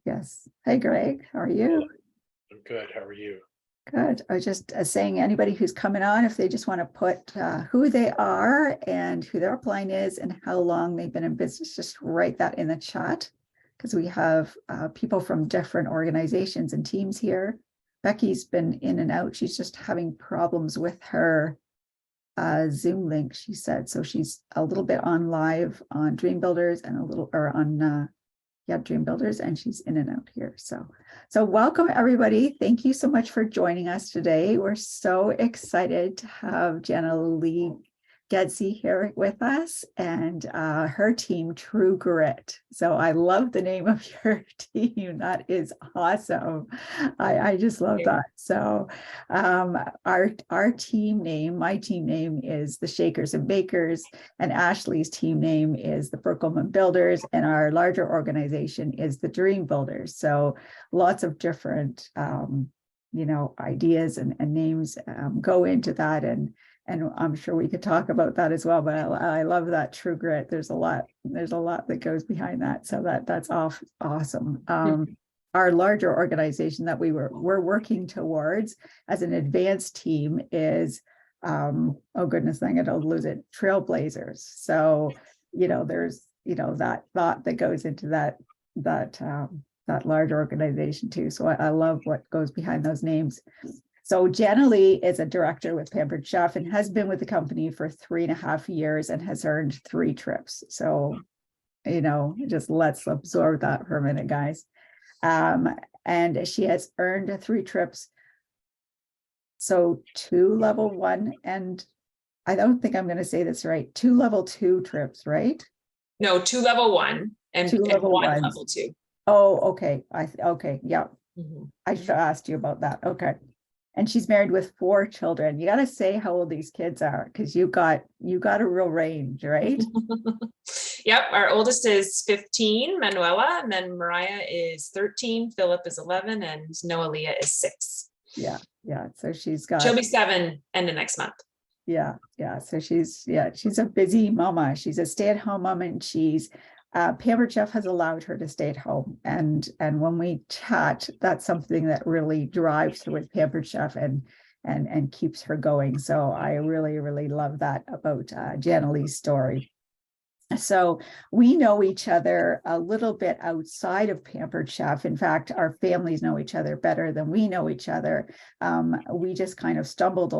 Yes. Hey, Greg, how are you? I'm good. How are you? Good. I was just saying anybody who's coming on, if they just want to put who they are and who their upline is and how long they've been in business, just write that in the chat because we have people from different organizations and teams here. Becky's been in and out. She's just having problems with her Zoom link, she said. So she's a little bit on live on Dream Builders and a little or on Dream Builders, and she's in and out here. So welcome everybody. Thank you so much for joining us today. We're so excited to have Jannilea here with us and her team, True Grit. So I love the name of your team. That is awesome. I just love that. So our team name, my team name is the Shakers and Bakers, and Ashley's team name is the Brooklyn Builders, and our larger organization is the Dream Builders. So lots of different ideas and names go into that, and I'm sure we could talk about that as well. But I love that True Grit. There's a lot that goes behind that. So that's awesome. Our larger organization that we're working towards as an advanced team is oh goodness, I'm gonna lose it, Trailblazers. So there's that thought that goes into that large organization too. So I love what goes behind those names. So Jannilea is a director with Pampered Chef and has been with the company for 3.5 years and has earned 3 trips. So, just let's absorb that for a minute, guys. And she has earned 3 trips. So 2 level 1, and I don't think I'm going to say this right. 2 level 2 trips, right? No, 2 level 1 and 1 level 2. Oh, okay. Okay. Yeah. Mm-hmm. I should have asked you about that. Okay. And she's married with 4 children. You got to say how old these kids are, because you got a real range, right? Yep. Our oldest is 15, Manuela, and then Mariah is 13, Philip is 11, and Noelia is 6. Yeah. So she'll be 7 end of next month. Yeah. So she's a busy mama. She's a stay-at-home mom, and she's Pampered Chef has allowed her to stay at home. And when we chat, that's something that really drives her with Pampered Chef and keeps her going. So I really, really love that about Jannilea's story. So we know each other a little bit outside of Pampered Chef. In fact, our families know each other better than we know each other. We just kind of stumbled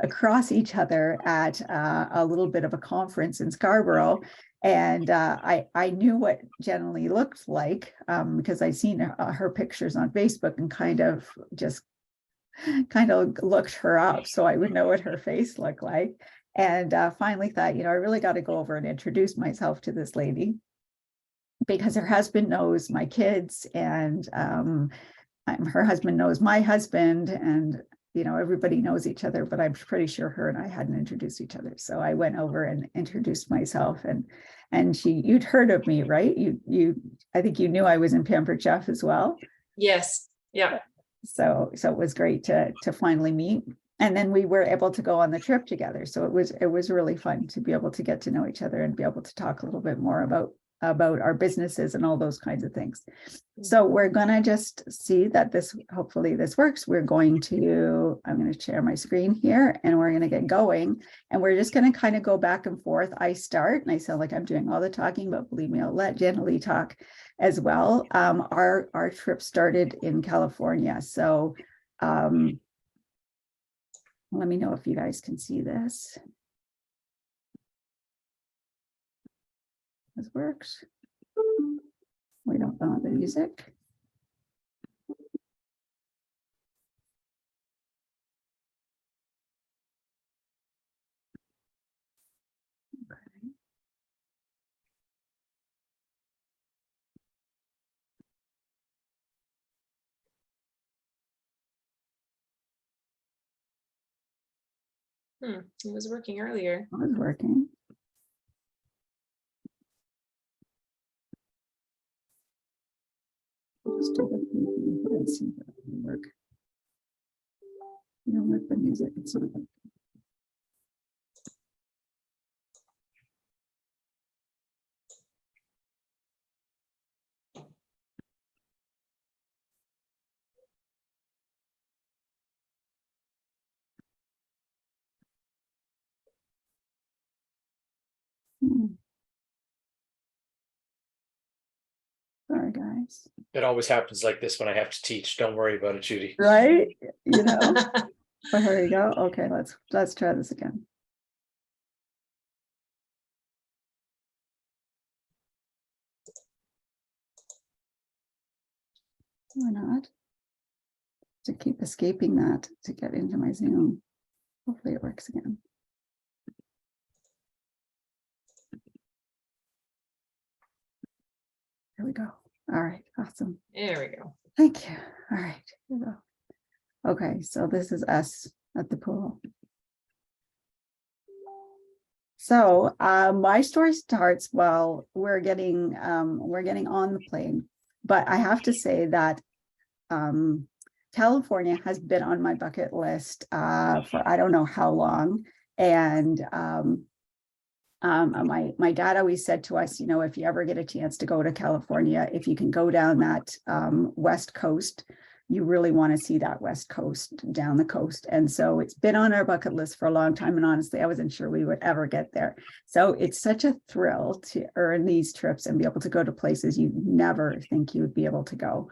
across each other at a little bit of a conference in Scarborough. And I knew what Jannilea looked like because I'd seen her pictures on Facebook and kind of looked her up so I would know what her face looked like. And finally thought, I really got to go over and introduce myself to this lady because her husband knows my kids, and her husband knows my husband, and everybody knows each other, but I'm pretty sure her and I hadn't introduced each other. So I went over and introduced myself, and you'd heard of me, right? I think you knew I was in Pampered Chef as well. Yes. Yeah. So it was great to finally meet. And then we were able to go on the trip together. So it was really fun to be able to get to know each other and be able to talk a little bit more about our businesses and all those kinds of things. So we're going to just see that hopefully this works. I'm going to share my screen here, and we're going to get going, and we're just going to kind of go back and forth. I start and I sound like I'm doing all the talking, but believe me, I'll let Jannilea talk as well. Our trip started in California. So let me know if you guys can see this. This works. We don't know the music. It was working earlier. It was working. Let's do the let's see if that will work. You don't like the music, it's not. Hmm. Sorry, guys. It always happens like this when I have to teach. Don't worry about it, Judy. Right? You know, but here we go. Okay, let's try this again. Why not? To keep escaping that to get into my Zoom. Hopefully it works again. Here we go. All right, awesome. There we go. Thank you. All right, here we go. Okay, so this is us at the pool. So my story starts while we're getting on the plane, but I have to say that California has been on my bucket list for I don't know how long, and my dad always said to us, you know, if you ever get a chance to go to California, if you can go down that West Coast, you really want to see that West Coast, down the coast. And so it's been on our bucket list for a long time. And honestly, I wasn't sure we would ever get there. So it's such a thrill to earn these trips and be able to go to places you never think you would be able to go.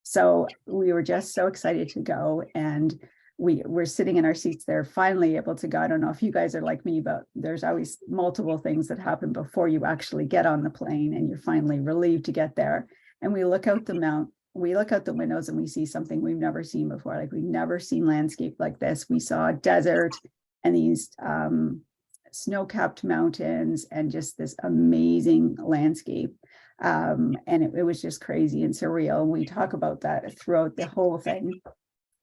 So we were just so excited to go, and we were sitting in our seats there, finally able to go. I don't know if you guys are like me, but there's always multiple things that happen before you actually get on the plane, and you're finally relieved to get there. And we look out the windows and we see something we've never seen before. Like, we've never seen landscape like this. We saw a desert and these snow-capped mountains and just this amazing landscape. And it was just crazy and surreal. And we talk about that throughout the whole thing.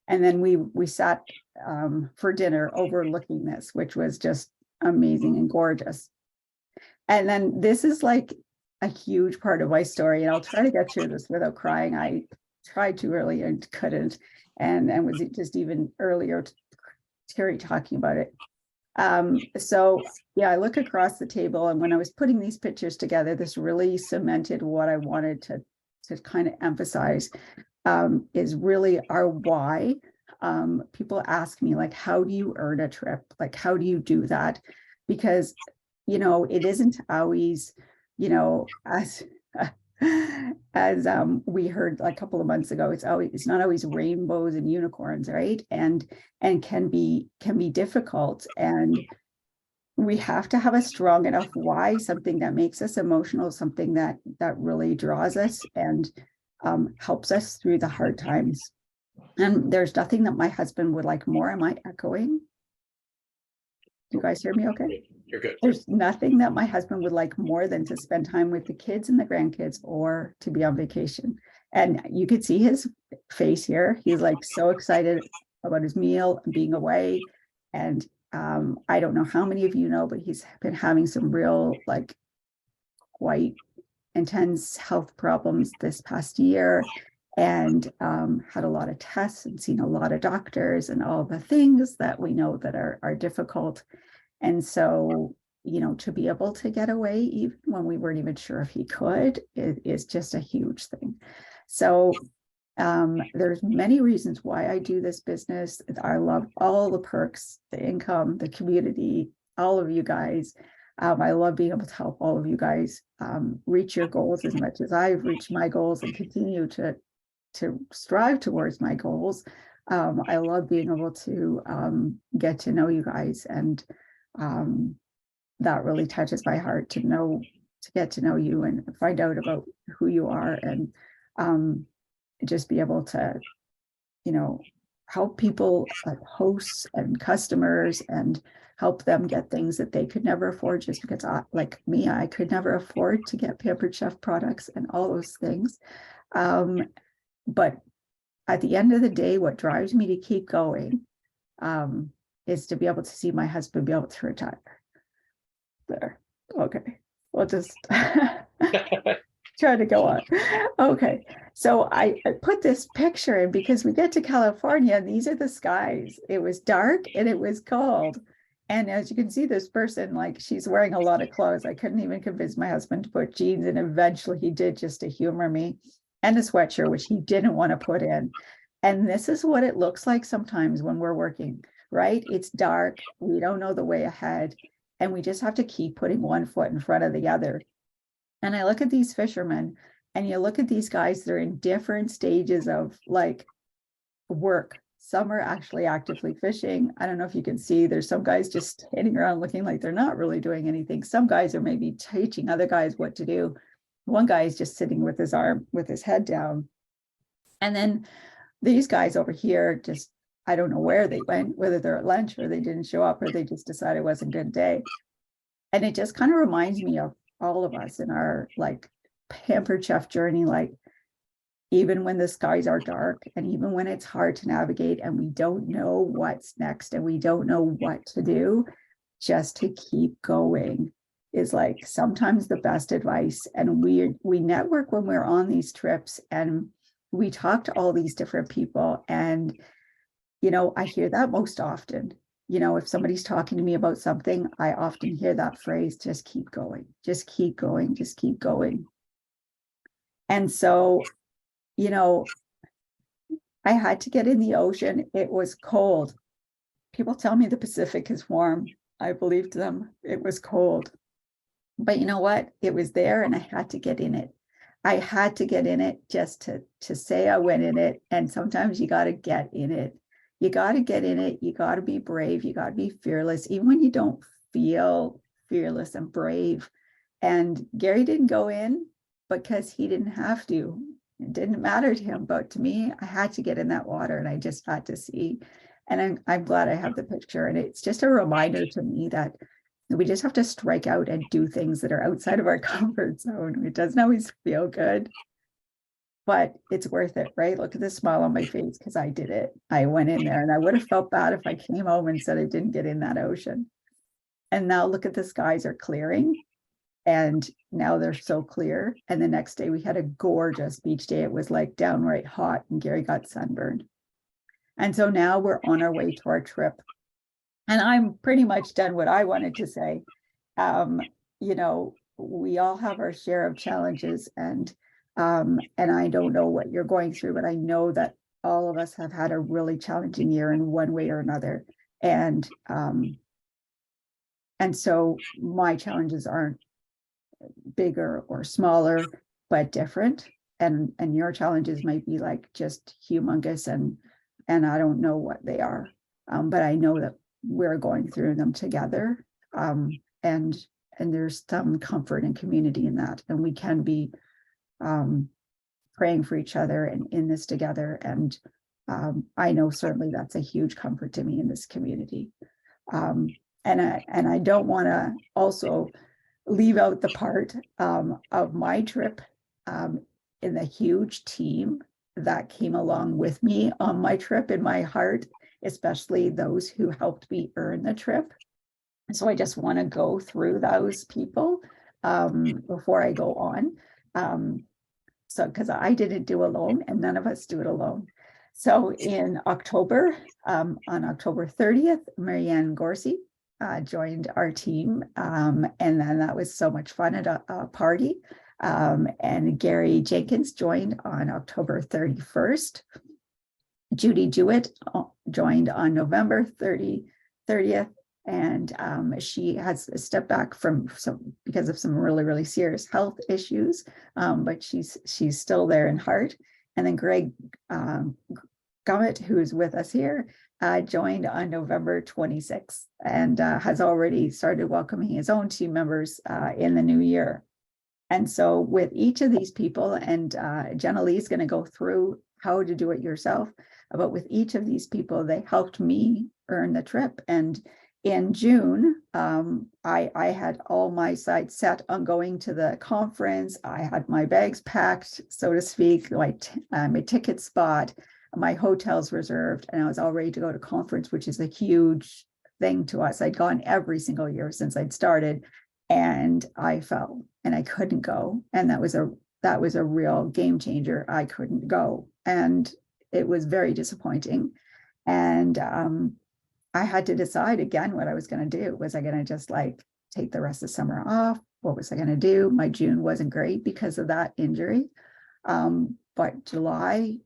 And then we sat for dinner overlooking this, which was just amazing and gorgeous. And then this is like a huge part of my story, and I'll try to get through this without crying. I tried to earlier and couldn't, and was just even earlier, Terry talking about it. So yeah, I look across the table, and when I was putting these pictures together, this really cemented what I wanted to kind of emphasize, is really our why. People ask me, like, how do you earn a trip? Like, how do you do that? Because, you know, it isn't always, you know, as we heard a couple of months ago, it's not always rainbows and unicorns, right? And can be difficult, and we have to have a strong enough why, something that makes us emotional, something that really draws us and helps us through the hard times. And there's nothing that my husband would like more. Am I echoing? Do you guys hear me okay? You're good. There's nothing that my husband would like more than to spend time with the kids and the grandkids, or to be on vacation. And you could see his face here. He's like so excited about his meal and being away. And I don't know how many of you know, but he's been having some real, like, quite intense health problems this past year, and had a lot of tests and seen a lot of doctors and all the things that we know that are difficult. And so, you know, to be able to get away even when we weren't even sure if he could is just a huge thing. So there's many reasons why I do this business. I love all the perks, the income, the community, all of you guys. I love being able to help all of you guys reach your goals as much as I've reached my goals and continue to strive towards my goals. I love being able to get to know you guys, and that really touches my heart to get to know you and find out about who you are, and just be able to, you know, help people, like hosts and customers, and help them get things that they could never afford, just because like me, I could never afford to get Pampered Chef products and all those things. But at the end of the day, what drives me to keep going is to be able to see my husband be able to retire. There. Okay. We'll just try to go on. Okay. So I put this picture in because we get to California and these are the skies. It was dark and it was cold. And as you can see, this person, like, she's wearing a lot of clothes. I couldn't even convince my husband to put jeans, and eventually he did, just to humor me, and a sweatshirt, which he didn't want to put in. And this is what it looks like sometimes when we're working, right? It's dark. We don't know the way ahead. And we just have to keep putting one foot in front of the other. And I look at these fishermen, and you look at these guys, they're in different stages of like work. Some are actually actively fishing. I don't know if you can see, there's some guys just standing around looking like they're not really doing anything. Some guys are maybe teaching other guys what to do. One guy is just sitting with his head down. And then these guys over here, just, I don't know where they went, whether they're at lunch or they didn't show up or they just decided it wasn't a good day. And it just kind of reminds me of all of us in our like pampered chef journey, like even when the skies are dark and even when it's hard to navigate and we don't know what's next and we don't know what to do, just to keep going is like sometimes the best advice. And we network when we're on these trips and we talk to all these different people. And, you know, I hear that most often. You know, if somebody's talking to me about something, I often hear that phrase, just keep going, just keep going, just keep going. And so, you know, I had to get in the ocean. It was cold. People tell me the Pacific is warm. I believed them. It was cold. But you know what? It was there and I had to get in it. I had to get in it just to say I went in it. And sometimes you got to get in it. You got to get in it. You got to be brave. You got to be fearless, even when you don't feel fearless and brave. And Gary didn't go in because he didn't have to. It didn't matter to him. But to me, I had to get in that water and I just had to see. And I'm glad I have the picture. And it's just a reminder to me that we just have to strike out and do things that are outside of our comfort zone. It doesn't always feel good, but it's worth it, right? Look at the smile on my face because I did it. I went in there and I would have felt bad if I came home and said I didn't get in that ocean. And now look at the skies are clearing and now they're so clear. And the next day we had a gorgeous beach day. It was like downright hot and Gary got sunburned. And so now we're on our way to our trip. And I'm pretty much done what I wanted to say. You know, we all have our share of challenges and I don't know what you're going through, but I know that all of us have had a really challenging year in one way or another. And so my challenges aren't bigger or smaller, but different. And your challenges might be like just humongous and I don't know what they are. But I know that we're going through them together. And there's some comfort and community in that. And we can be praying for each other and in this together. And I know certainly that's a huge comfort to me in this community. And I don't want to also leave out the part of my trip in the huge team that came along with me on my trip in my heart, especially those who helped me earn the trip. So I just want to go through those people before I go on. So because I didn't do alone and none of us do it alone. So in October, on October 30th, Marianne Gorsey joined our team. And then that was so much fun at a party. And Gary Jenkins joined on October 31st. Judy Jewett joined on November 30th. And she has stepped back from because of some really, really serious health issues, but she's still there in heart. And then Greg Gummit, who is with us here, joined on November 26th and has already started welcoming his own team members in the new year. And so with each of these people, and Jannilea is going to go through how to do it yourself, but with each of these people, they helped me earn the trip. And in June, I had all my sights set on going to the conference. I had my bags packed, so to speak, my ticket spot, my hotels reserved, and I was all ready to go to conference, which is a huge thing to us. I'd gone every single year since I'd started, and I fell and I couldn't go. And that was a real game changer. I couldn't go, and it was very disappointing. And I had to decide again what I was going to do. Was I going to just like take the rest of summer off? What was I going to do? My June wasn't great because of that injury. But July,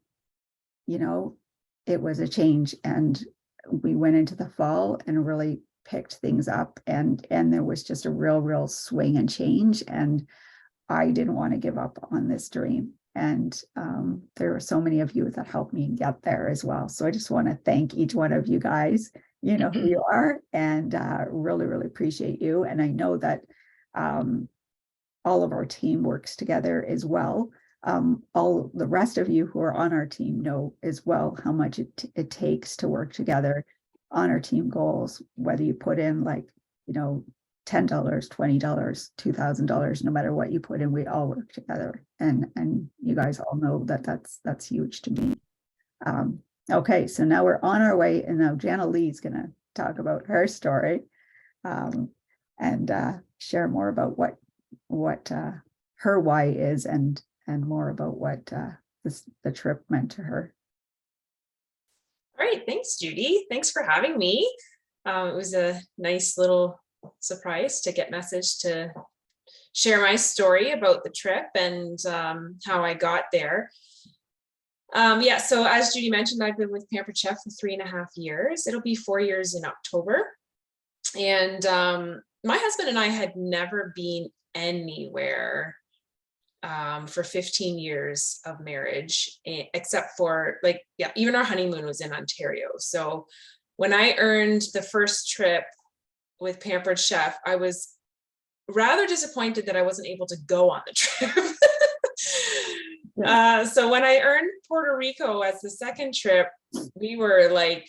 you know, it was a change, and we went into the fall and really picked things up, and there was just a real swing and change, and I didn't want to give up on this dream. And there were so many of you that helped me get there as well. So I just want to thank each one of you guys. You know who you are, and really appreciate you. And I know that all of our team works together as well. All the rest of you who are on our team know as well how much it takes to work together on our team goals, whether you put in like, you know, $10, $20, $2,000, no matter what you put in, we all work together. And you guys all know that that's huge to me. Okay, so now we're on our way, and now Jannilea is going to talk about her story and share more about what her why is, and more about what the trip meant to her. All right, thanks, Judy. Thanks for having me. It was a nice little surprise to get message to share my story about the trip and how I got there. Yeah, so as Judy mentioned, I've been with Pampered Chef for 3.5 years. It'll be 4 years in October. And my husband and I had never been anywhere for 15 years of marriage, except for even our honeymoon was in Ontario. So when I earned the first trip with Pampered Chef, I was rather disappointed that I wasn't able to go on the trip. So when I earned Puerto Rico as the second trip, we were like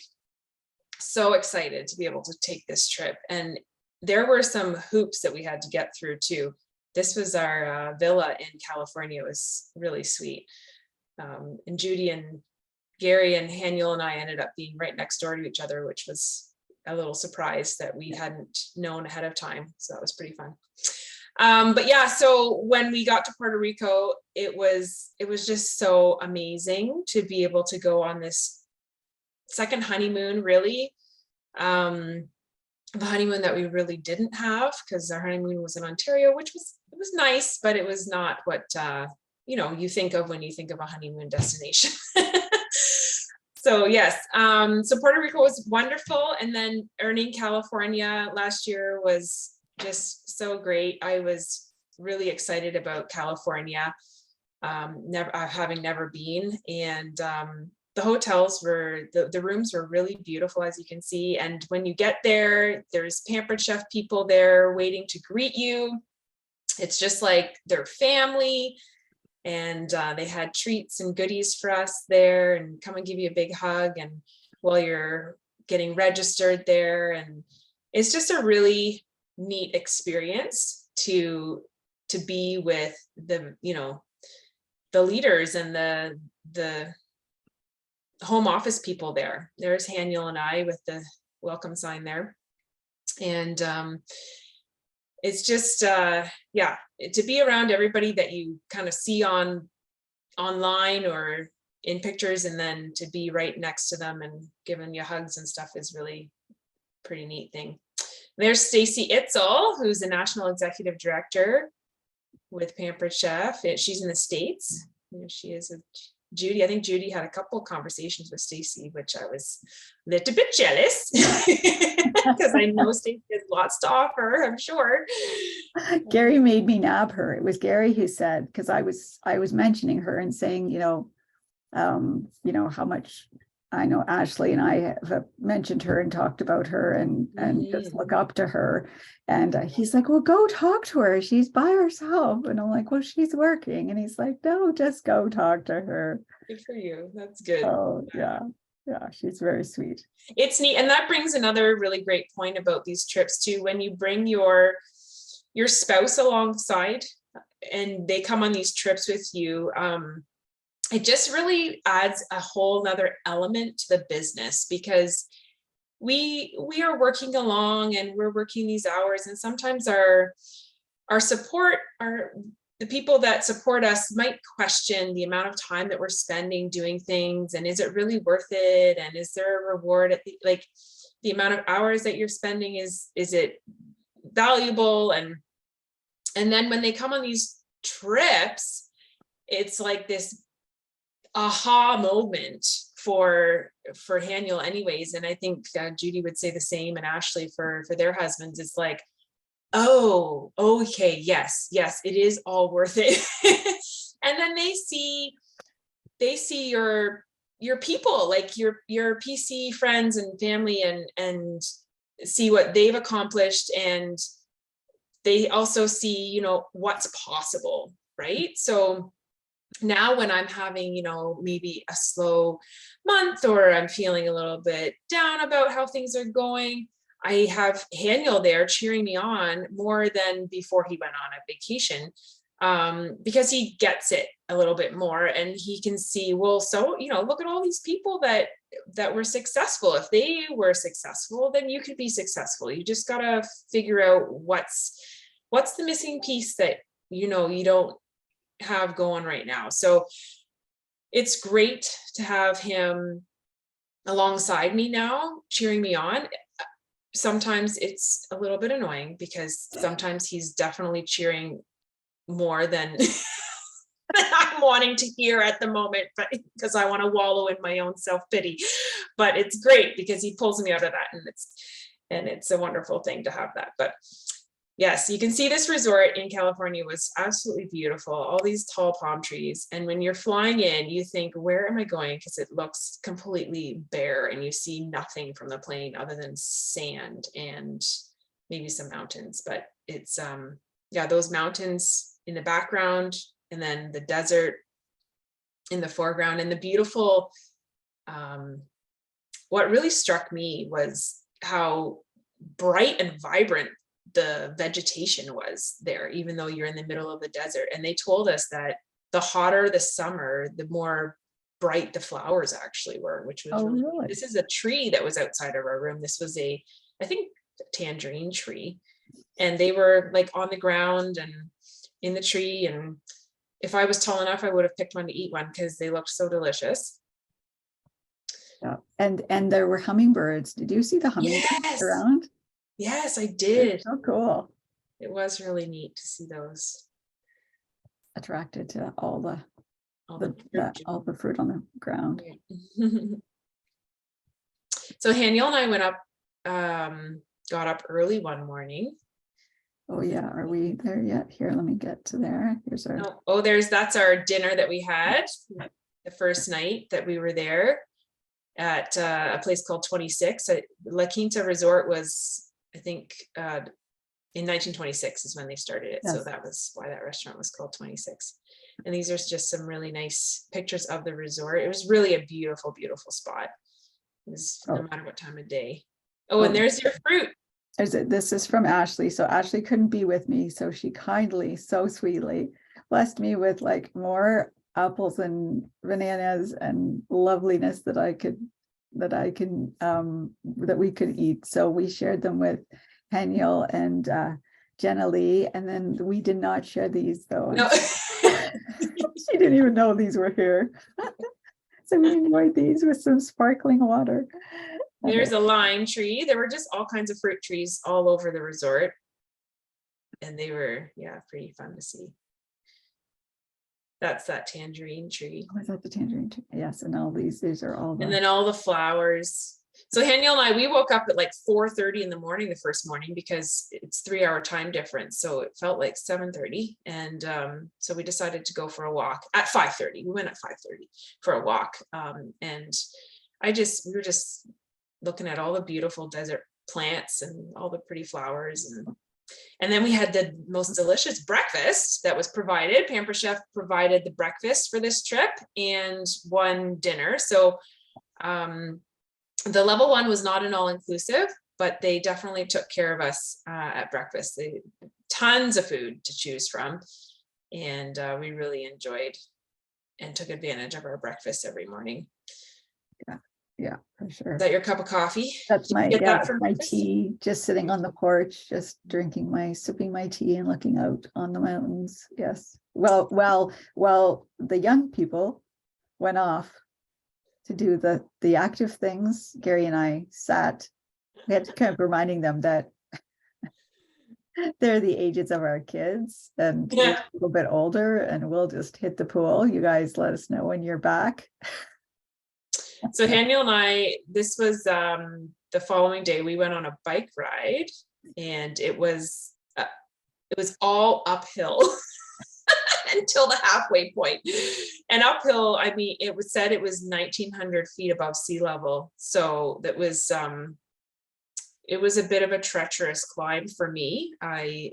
so excited to be able to take this trip. And there were some hoops that we had to get through too. This was our villa in California. It was really sweet. And Judy and Gary and Jannilea and I ended up being right next door to each other, which was a little surprise that we hadn't known ahead of time. So that was pretty fun. But yeah, so when we got to Puerto Rico, it was just so amazing to be able to go on this second honeymoon, really. The honeymoon that we really didn't have, because our honeymoon was in Ontario, which was nice, but it was not what you think of when you think of a honeymoon destination. So yes, so Puerto Rico was wonderful, and then earning California last year was just so great. I was really excited about California, having never been, and the hotels were, the rooms were really beautiful, as you can see. And when you get there, there's Pampered Chef people there waiting to greet you. It's just like their family. And they had treats and goodies for us there, and come and give you a big hug and while you're getting registered there. And it's just a really neat experience to be with the the leaders and the home office people there. There's Jannilea and I with the welcome sign there. And it's just yeah, to be around everybody that you kind of see online or in pictures, and then to be right next to them and giving you hugs and stuff is really pretty neat thing. There's Stacy Itzel, who's the national executive director with Pampered Chef. She's in the States. She is Judy. I think Judy had a couple of conversations with Stacy, which I was a little bit jealous because I know Stacy has lots to offer, I'm sure. Gary made me nab her. It was Gary who said, because I was mentioning her and saying, how much I know Ashley and I have mentioned her and talked about her and just look up to her. And he's like, well, go talk to her. She's by herself. And I'm like, well, she's working. And he's like, no, just go talk to her. Good for you. That's good. Oh, yeah. Yeah, she's very sweet. It's neat. And that brings another really great point about these trips too. When you bring your spouse alongside and they come on these trips with you, it just really adds a whole nother element to the business, because we are working along and we're working these hours, and sometimes our support, the people that support us might question the amount of time that we're spending doing things, and is it really worth it, and is there a reward at the amount of hours that you're spending, is it valuable? And then when they come on these trips, it's like this aha moment for Haniel anyways. And I think Judy would say the same, and Ashley for their husbands. It's like, oh, okay, yes, it is all worth it. And then they see your people, like your PC friends and family, and see what they've accomplished, and they also see, you know, what's possible, right? So now when I'm having, you know, maybe a slow month, or I'm feeling a little bit down about how things are going, I have Haniel there cheering me on more than before he went on a vacation, because he gets it a little bit more, and he can see, well, so, you know, look at all these people that were successful. If they were successful, then you could be successful. You just gotta figure out what's the missing piece that, you know, you don't have going right now. So it's great to have him alongside me now, cheering me on. Sometimes it's a little bit annoying, because sometimes he's definitely cheering more than I'm wanting to hear at the moment, but because I want to wallow in my own self-pity. But it's great because he pulls me out of that, and it's a wonderful thing to have that. But yes, you can see this resort in California was absolutely beautiful. All these tall palm trees. And when you're flying in, you think, where am I going? Because it looks completely bare, and you see nothing from the plane other than sand and maybe some mountains. But it's, yeah, those mountains in the background, and then the desert in the foreground, and the beautiful, what really struck me was how bright and vibrant the vegetation was there, even though you're in the middle of the desert. And they told us that the hotter the summer, the more bright the flowers actually were, which was really. This is a tree that was outside of our room. This was I think, tangerine tree, and they were like on the ground and in the tree. And if I was tall enough, I would have picked one to eat one, because they looked so delicious. Yeah, and there were hummingbirds. Did you see the hummingbirds around? Yes, I did. So cool. It was really neat to see those. Attracted to all the fruit on the ground. So Haniel and I went up, got up early one morning. Oh yeah, are we there yet? Here, let me get to there. Here's our. Oh, that's our dinner that we had the first night that we were there at a place called 26. La Quinta Resort was, I think, in 1926 is when they started it. Yes. So that was why that restaurant was called 26. And these are just some really nice pictures of the resort. It was really a beautiful, beautiful spot. It was no matter what time of day. Oh, and there's your fruit. This is from Ashley. So Ashley couldn't be with me, so she kindly, so sweetly blessed me with like more apples and bananas and loveliness that we could eat. So we shared them with Haniel and Jannilea, and then we did not share these though. No. She didn't even know these were here. So we enjoyed these with some sparkling water. There's a lime tree. There were just all kinds of fruit trees all over the resort. And they were, yeah, pretty fun to see. That's that tangerine tree. Oh, is that the tangerine tree? Yes, and all these are all and then all the flowers. So Haniel and I, we woke up at like 4:30 in the morning the first morning, because it's 3-hour time difference. So it felt like 7:30. And so we decided to go for a walk at 5:30. We went at 5:30 for a walk. And we were just looking at all the beautiful desert plants and all the pretty flowers. And then we had the most delicious breakfast that was provided. Pamper Chef provided the breakfast for this trip and one dinner. So the level 1 was not an all-inclusive, but they definitely took care of us at breakfast. They tons of food to choose from. And we really enjoyed and took advantage of our breakfast every morning. Yeah, for sure. Is that your cup of coffee? That's my tea, just sitting on the porch, just sipping my tea and looking out on the mountains. Yes. Well, the young people went off to do the active things. Gary and I we had to kind of reminding them that they're the ages of our kids, and we're a little bit older, and we'll just hit the pool. You guys let us know when you're back. So Daniel and I, this was the following day, we went on a bike ride, and it was all uphill until the halfway point. And uphill, I mean, it was said it was 1,900 feet above sea level. So that was it was a bit of a treacherous climb for me. I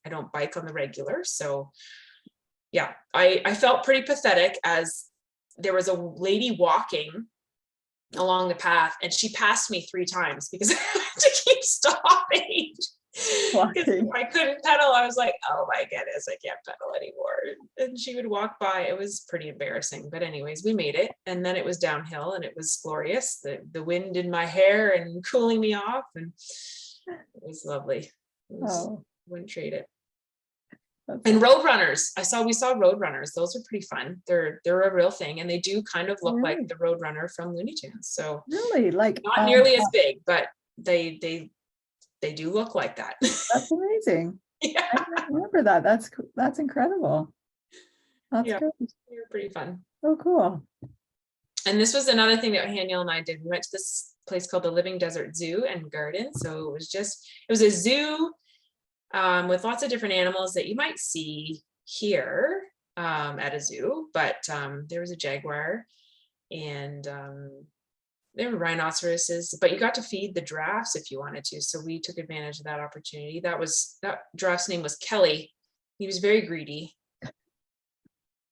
don't bike on the regular. So yeah, I felt pretty pathetic, as there was a lady walking along the path, and she passed me 3 times because I had to keep stopping. Walking. I couldn't pedal. I was like, oh my goodness, I can't pedal anymore. And she would walk by. It was pretty embarrassing. But anyways, we made it. And then it was downhill, and it was glorious. The wind in my hair and cooling me off. And it was lovely. Wouldn't trade it. And road runners. We saw road runners. Those are pretty fun. They're a real thing. And they do kind of look like the road runner from Looney Tunes. So really, like not nearly as big, but they do look like that. That's amazing. Yeah. I don't remember that. That's incredible. That's great. They were pretty fun. Oh, cool. And this was another thing that Daniel and I did. We went to this place called the Living Desert Zoo and Garden. So it was a zoo with lots of different animals that you might see here at a zoo, but there was a jaguar, and there were rhinoceroses, but you got to feed the giraffes if you wanted to. So we took advantage of that opportunity. That giraffe's name was Kelly. He was very greedy.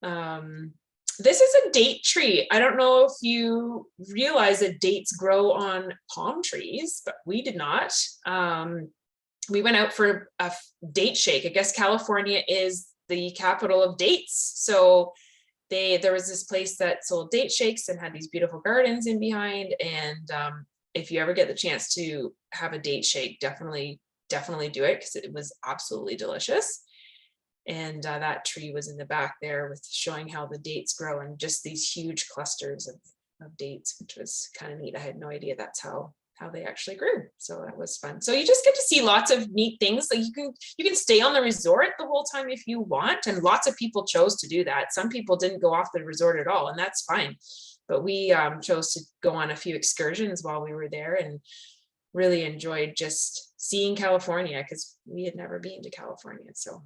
This is a date tree. I don't know if you realize that dates grow on palm trees, but we did not. We went out for a date shake. I guess California is the capital of dates. So there was this place that sold date shakes and had these beautiful gardens in behind. And if you ever get the chance to have a date shake, definitely do it, because it was absolutely delicious. And that tree was in the back there with showing how the dates grow, and just these huge clusters of dates, which was kind of neat. I had no idea that's how they actually grew. So that was fun. So you just get to see lots of neat things. Like you can stay on the resort the whole time if you want. And lots of people chose to do that. Some people didn't go off the resort at all, and that's fine. But we chose to go on a few excursions while we were there, and really enjoyed just seeing California, because we had never been to California. So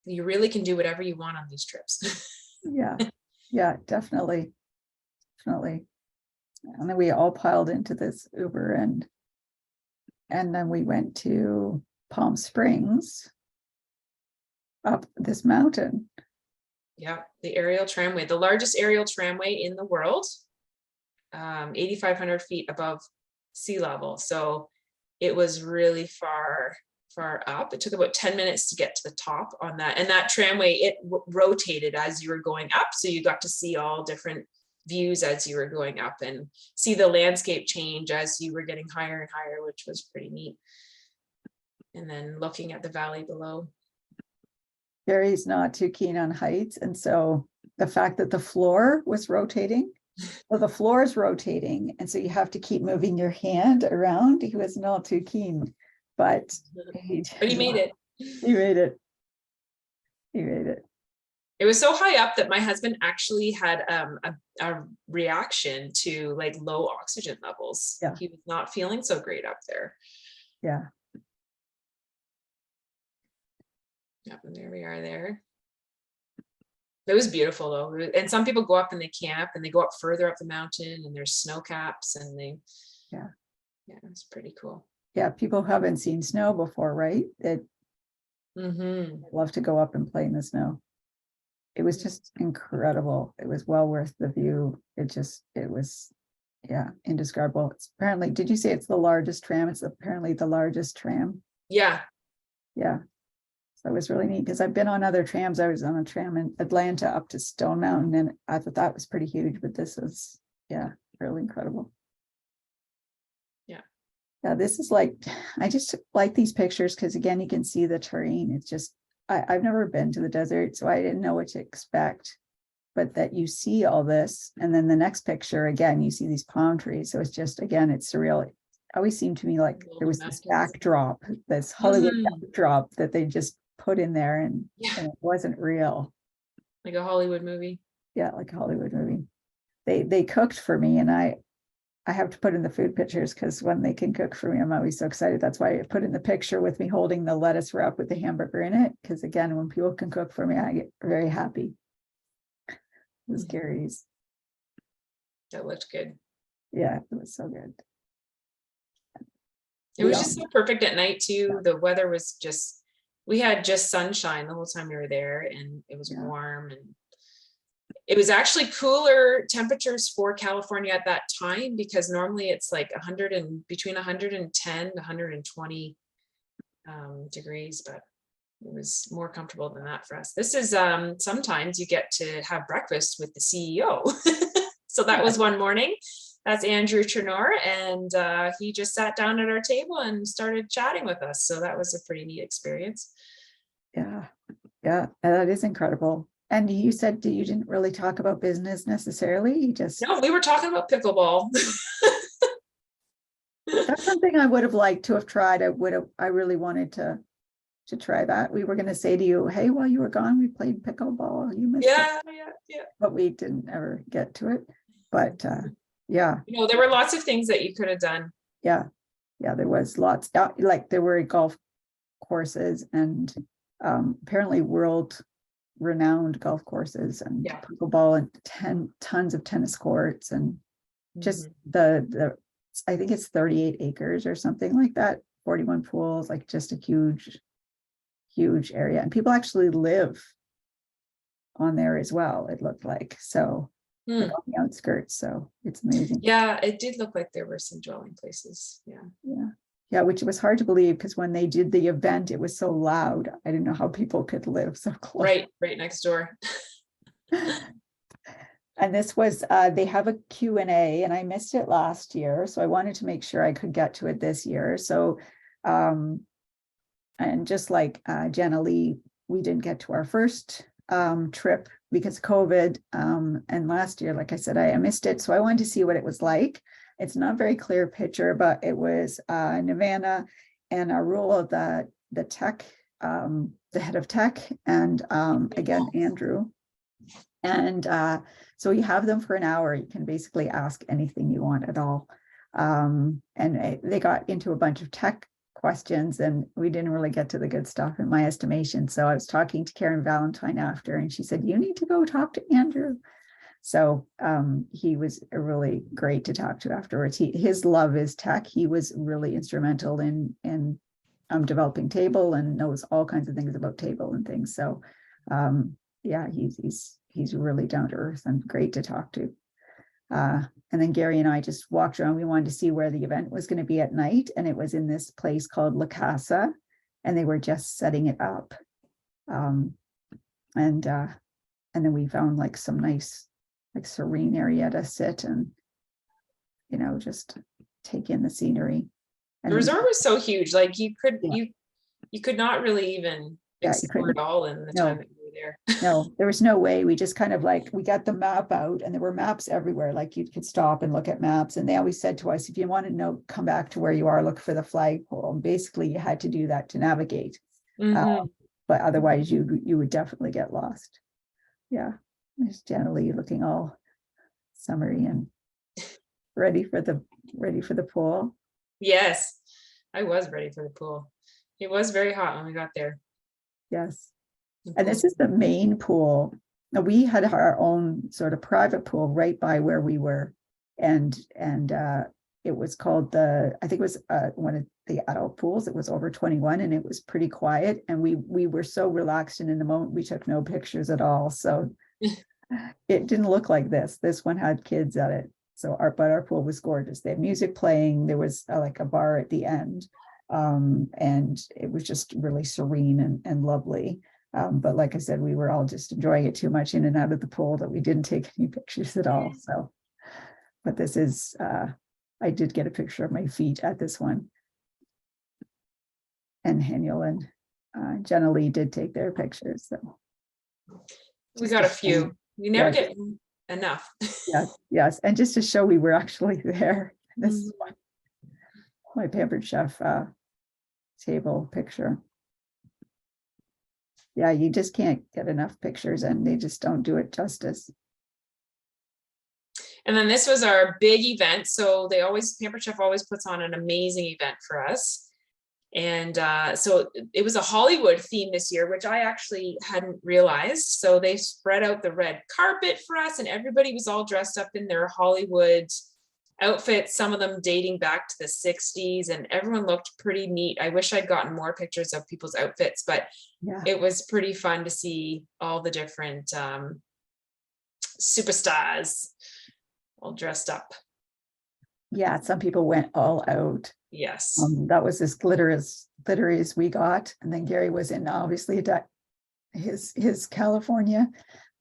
you really can do whatever you want on these trips. Yeah, definitely. And then we all piled into this Uber, and then we went to Palm Springs, up this mountain. Yeah, the aerial tramway, the largest aerial tramway in the world, 8,500 feet above sea level. So it was really far up. It took about 10 minutes to get to the top on that. And that tramway, it rotated as you were going up. So you got to see all different views as you were going up, and see the landscape change as you were getting higher and higher, which was pretty neat. And then looking at the valley below. Gary's not too keen on heights, and so the fact that the floor was rotating, the floor is rotating, and so you have to keep moving your hand around. He was not too keen, but he made it. He made it. It was so high up that my husband actually had a reaction to like low oxygen levels. Yeah. He was not feeling so great up there. Yeah. Yep, and there we are there. It was beautiful though. And some people go up and they camp, and they go up further up the mountain, and there's snow caps, and yeah, it's pretty cool. Yeah, people haven't seen snow before, right? Love to go up and play in the snow. It was just incredible. It was well worth the view. It was, indescribable. It's apparently, did you say it's the largest tram? It's apparently the largest tram. Yeah. So it was really neat, because I've been on other trams. I was on a tram in Atlanta up to Stone Mountain, and I thought that was pretty huge, but this is, really incredible. Yeah, this is like, I just like these pictures, because again, you can see the terrain. It's just, I've never been to the desert, so I didn't know what to expect, but that you see all this, and then the next picture, again, you see these palm trees. So it's just, again, it's surreal. It always seemed to me like there was this backdrop, this Hollywood backdrop that they just put in there, and it wasn't real. Like a Hollywood movie. Yeah, like a Hollywood movie. they cooked for me, and I have to put in the food pictures because when they can cook for me, I'm always so excited. That's why I put in the picture with me holding the lettuce wrap with the hamburger in it. Because again, when people can cook for me, I get very happy. It was Gary's. That looked good. Yeah, it was so good. It was just so perfect at night too. The weather was just, we had just sunshine the whole time we were there, and it was warm, and it was actually cooler temperatures for California at that time, because normally it's like 100 and between 110 to 120 degrees, but it was more comfortable than that for us. This is sometimes you get to have breakfast with the CEO. So that was one morning. That's Andrew Trenor, and he just sat down at our table and started chatting with us. So that was a pretty neat experience. Yeah, that is incredible. And you said you didn't really talk about business necessarily. You just No, we were talking about pickleball. that's something I would have liked to have tried. I really wanted to try that. We were going to say to you, hey, while you were gone, we played pickleball. You missed it. Yeah. But we didn't ever get to it. But yeah. You know, there were lots of things that you could have done. Yeah, there was lots. Like there were golf courses and apparently world renowned golf courses and pickleball and tons of tennis courts and just the I think it's 38 acres or something like that, 41 pools, like just a huge area, and people actually live on there as well, it looked like. So like on the outskirts, so it's amazing. Yeah, it did look like there were some dwelling places. Yeah, which was hard to believe because when they did the event, it was so loud. I didn't know how people could live so close. Right next door. And this was, they have a Q&A, and I missed it last year. So I wanted to make sure I could get to it this year. So, and just like Jannilea, we didn't get to our first trip because of COVID. And last year, like I said, I missed it. So I wanted to see what it was like. It's not a very clear picture, but it was Nirvana and a role of the tech, the head of tech, and again, Andrew. And so you have them for an hour. You can basically ask anything you want at all. And they got into a bunch of tech questions, and we didn't really get to the good stuff in my estimation. So I was talking to Karen Valentine after, and she said, you need to go talk to Andrew. So he was really great to talk to afterwards. His love is tech. He was really instrumental in developing Table and knows all kinds of things about Table and things. So yeah, he's really down to earth and great to talk to. And then Gary and I just walked around. We wanted to see where the event was going to be at night, and it was in this place called La Casa, and they were just setting it up. And then we found like some nice, like serene area to sit and, you know, just take in the scenery. And the resort was so huge, like you could not really even explore it all in the time that you were there. No, there was no way. We just kind of like, we got the map out, and there were maps everywhere. Like you could stop and look at maps. And they always said to us, if you want to know, come back to where you are, look for the flagpole. And basically you had to do that to navigate. But otherwise you would definitely get lost. Yeah. There's Jannilea looking all summery and ready for the pool. Yes, I was ready for the pool. It was very hot when we got there. Yes. And this is the main pool. Now, we had our own sort of private pool right by where we were. And it was called I think it was one of the adult pools. It was over 21, and it was pretty quiet. And we were so relaxed, and in the moment we took no pictures at all. So it didn't look like this. This one had kids at it. So our pool was gorgeous. They had music playing. There was like a bar at the end. And it was just really serene and lovely. But like I said, we were all just enjoying it too much in and out of the pool that we didn't take any pictures at all. So, but this is, I did get a picture of my feet at this one. And Haniel and Jannilea did take their pictures. So we got a few. We never get enough. Yes. And just to show we were actually there. This is my Pampered Chef table picture. Yeah, you just can't get enough pictures, and they just don't do it justice. And then this was our big event. So Pampered Chef always puts on an amazing event for us. And so it was a Hollywood theme this year, which I actually hadn't realized. So they spread out the red carpet for us, and everybody was all dressed up in their Hollywood outfits, some of them dating back to the 60s, and everyone looked pretty neat. I wish I'd gotten more pictures of people's outfits, but Yeah. it was pretty fun to see all the different superstars all dressed up. Yeah, some people went all out. Yes. That was as glittery as we got. And then Gary was in obviously his California.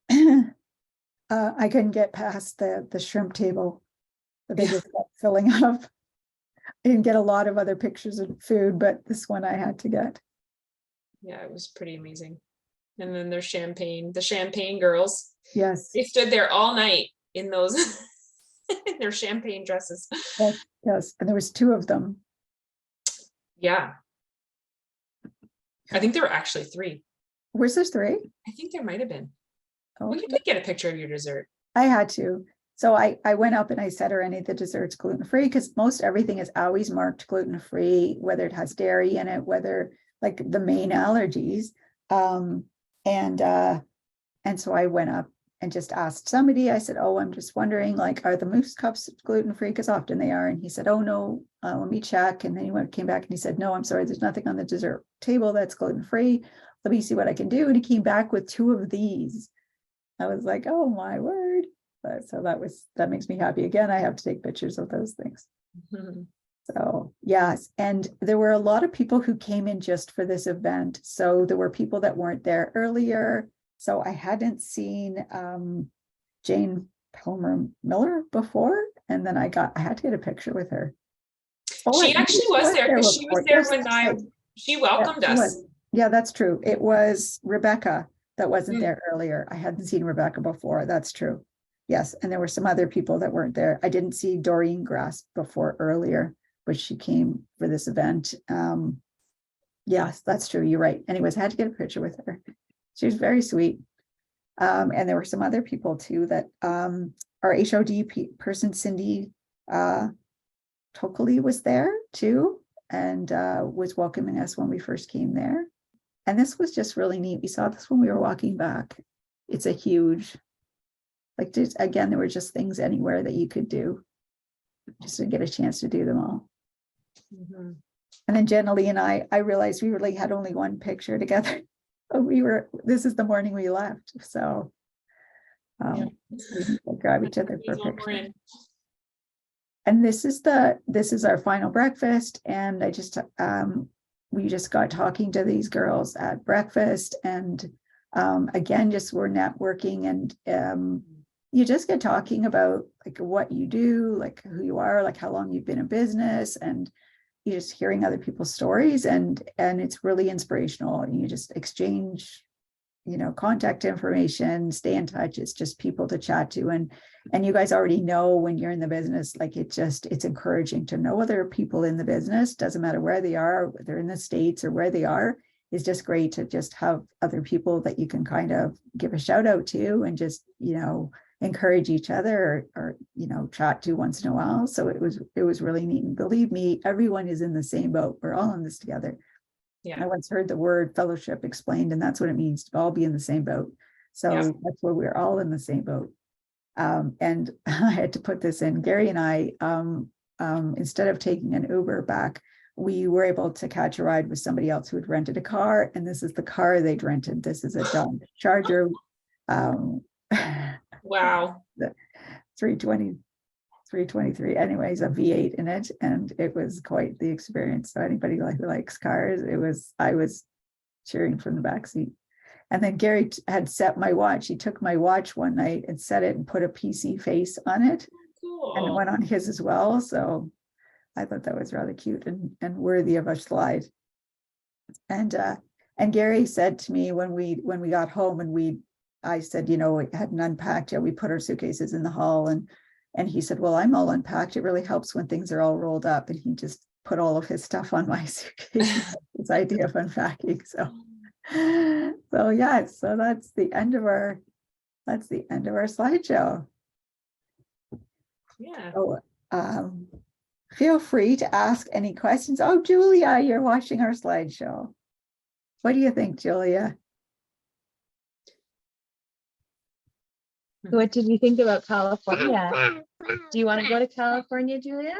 I couldn't get past the shrimp table that they just kept filling up. I didn't get a lot of other pictures of food, but this one I had to get. Yeah, it was pretty amazing. And then the champagne girls. Yes. They stood there all night in those in their champagne dresses. Yes. And there was 2 of them. Yeah. I think there were actually 3. Was there 3? I think there might have been. Oh, We could get a picture of your dessert. I had to. So I went up and I said, are any of the desserts gluten-free? Because most everything is always marked gluten-free, whether it has dairy in it, whether like the main allergies. And so I went up and just asked somebody, I said, oh, I'm just wondering, like, are the mousse cups gluten-free? Because often they are. And he said, oh, no, let me check. And then he came back and he said, no, I'm sorry, there's nothing on the dessert table that's gluten-free. Let me see what I can do. And he came back with 2 of these. I was like, oh my word. So that makes me happy. Again, I have to take pictures of those things. Mm-hmm. So yes, and there were a lot of people who came in just for this event. So there were people that weren't there earlier. So I hadn't seen Jane Palmer Miller before, and then I had to get a picture with her. She actually was there because she was there when she welcomed us. Yeah, that's true. It was Rebecca that wasn't there earlier. I hadn't seen Rebecca before. That's true. Yes, and there were some other people that weren't there. I didn't see Doreen Grass before earlier, but she came for this event. Yes, that's true. You're right. Anyways, I had to get a picture with her. She was very sweet. And there were some other people too that our HOD person, Cindy Tokoli, was there too, and was welcoming us when we first came there. And this was just really neat. We saw this when we were walking back. It's a huge, like, just, again, there were just things anywhere that you could do just to get a chance to do them all. Mm-hmm. And then Jannilea and I realized we really had only one picture together. This is the morning we left. So we grab each other for a picture. And this is our final breakfast. And we just got talking to these girls at breakfast, and again, just we're networking, and you just get talking about like what you do, like who you are, like how long you've been in business, and you're just hearing other people's stories, and it's really inspirational. And you just exchange, contact information, stay in touch. It's just people to chat to, and you guys already know when you're in the business, like it's encouraging to know other people in the business. Doesn't matter where they are, whether they're in the States or where they are. It's just great to just have other people that you can kind of give a shout out to, and just encourage each other, or chat to once in a while. So it was really neat. And believe me, everyone is in the same boat. We're all in this together. Yeah. I once heard the word fellowship explained, and that's what it means to all be in the same boat. So that's where we're all in the same boat. And I had to put this in. Gary and I, instead of taking an Uber back, we were able to catch a ride with somebody else who had rented a car, and this is the car they'd rented. This is a Dodge Charger. Wow. 323, anyways, a V8 in it, and it was quite the experience. So anybody who likes cars, I was cheering from the backseat. And then Gary had set my watch. He took my watch one night and set it and put a PC face on it. Cool. And it went on his as well. So I thought that was rather cute and worthy of a slide. And Gary said to me when we got home, and I said, we hadn't unpacked yet. We put our suitcases in the hall, and he said, well, I'm all unpacked. It really helps when things are all rolled up. And he just put all of his stuff on my suitcase. His idea of unpacking. So yeah, so that's the end of our slideshow. Yeah. So, feel free to ask any questions. Oh, Julia, you're watching our slideshow. What do you think, Julia? What did you think about California? Do you want to go to California, Julia?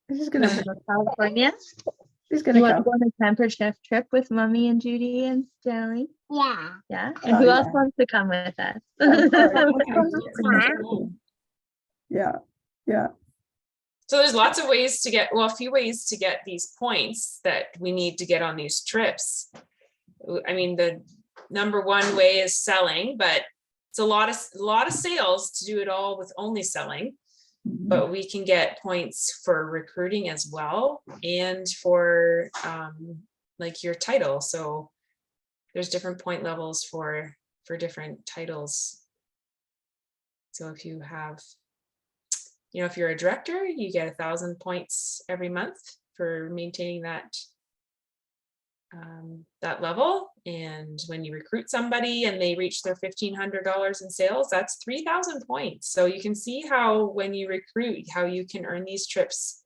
She's You gonna, want to go to California? she's You gonna want to go. go on a camper chef trip with Mommy and Judy and Stanley? Yeah. Yeah. And Oh, who yeah. else wants to come with us? Of course. Yeah. Yeah, yeah, So there's lots of ways to get, well, a few ways to get these points that we need to get on these trips. I mean, the number one way is selling, but it's a lot of sales to do it all with only selling. Mhm. But we can get points for recruiting as well, and for like your title. So there's different point levels for different titles. So if you have, you know, if you're a director, you get 1,000 points every month for maintaining that that level. And when you recruit somebody and they reach their $1,500 in sales, that's 3,000 points. So you can see how when you recruit, how you can earn these trips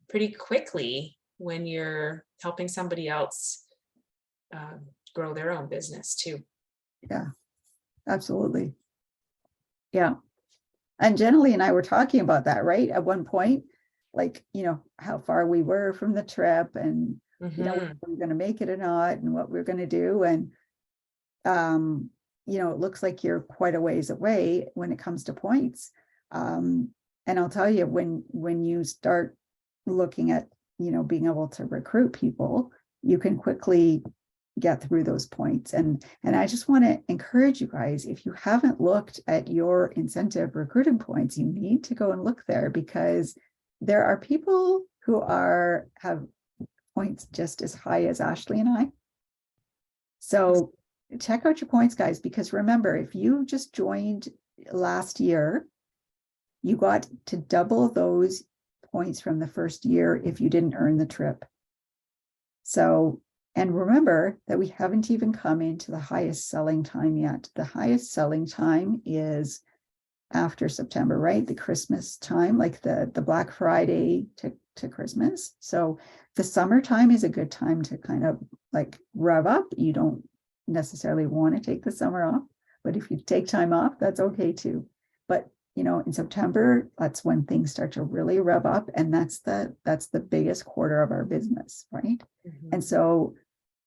pretty quickly when you're helping somebody else grow their own business too. yeah, absolutely. Yeah. And Jannilea and I were talking about that, right? At one point, like, you know, how far we were from the trip and, you know, Mhm. whether we're going to make it or not and what we're going to do. And, you know, it looks like you're quite a ways away when it comes to points. And I'll tell you, when you start looking at, you know, being able to recruit people, you can quickly get through those points. And I just want to encourage you guys, if you haven't looked at your incentive recruiting points, you need to go and look there, because there are people who have points just as high as Ashley and I. So check out your points, guys, because remember, if you just joined last year, you got to double those points from the first year if you didn't earn the trip. So, and remember that we haven't even come into the highest selling time yet. The highest selling time is after September, right? The Christmas time, like the Black Friday to Christmas. So the summertime is a good time to kind of like rev up. You don't necessarily want to take the summer off, but if you take time off, that's okay too. But you know, in September, that's when things start to really rev up, and that's the biggest quarter of our business, right? Mhm. And so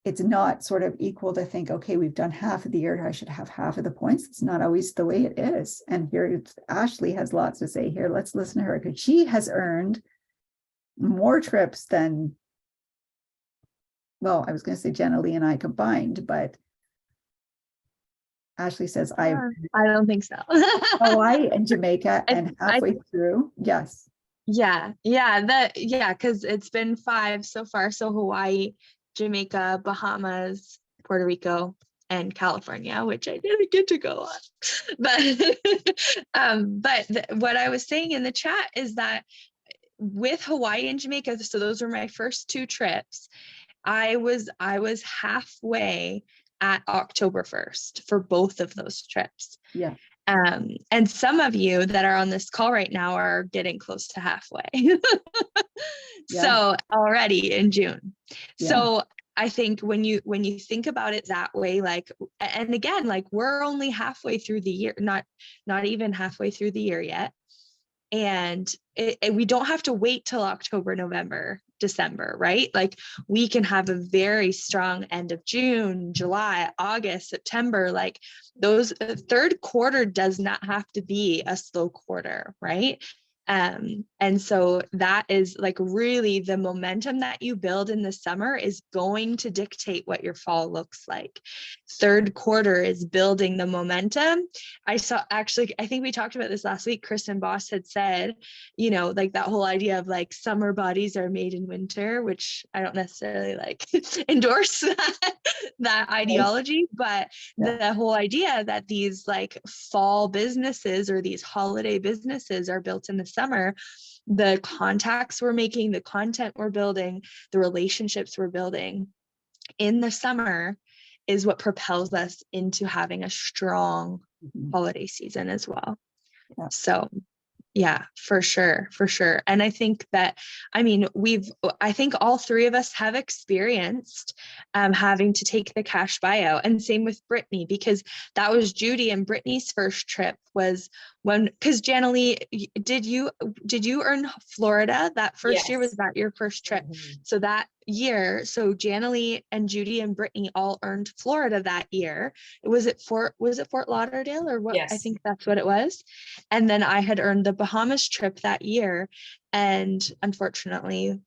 it's not sort of equal to think, okay, we've done half of the year, I should have half of the points. It's not always the way it is. And here Ashley has lots to say here. Let's listen to her, because she has earned more trips than, well, I was going to say Jannilea and I combined, but Ashley says I don't think so. Hawaii and Jamaica I- and halfway through. Yes. Yeah, because it's been 5 so far. So Hawaii, Jamaica, Bahamas, Puerto Rico, and California, which I didn't get to go on. But what I was saying in the chat is that with Hawaii and Jamaica, so those were my first 2 trips. I was halfway at October 1st for both of those trips. Yeah. And some of you that are on this call right now are getting close to halfway. So already in June. Yeah. So I think when you think about it that way, like, and again, like we're only halfway through the year, not even halfway through the year yet. And we don't have to wait till October, November, December, right? Like we can have a very strong end of June, July, August, September. Like those third quarter does not have to be a slow quarter, right? And so that is like really the momentum that you build in the summer is going to dictate what your fall looks like. Third quarter is building the momentum. I think we talked about this last week. Kristen Boss had said, you know, like that whole idea of like summer bodies are made in winter, which I don't necessarily like endorse that ideology, but the whole idea that these like fall businesses or these holiday businesses are built in the summer, the contacts we're making, the content we're building, the relationships we're building in the summer is what propels us into having a strong holiday season as well. Yeah. So Yeah, for sure. For sure. And I think that, I mean, I think all three of us have experienced having to take the cash buyout, and same with Brittany, because that was Judy and Brittany's first trip was because Jannilea, did you earn Florida that first year? Was Yes. that your first trip? Mhm. So that year, so Jannilea and Judy and Brittany all earned Florida that year. Was it Fort Lauderdale or what? I Yes. think that's what it was. And then I had earned the Bahamas trip that year. And unfortunately,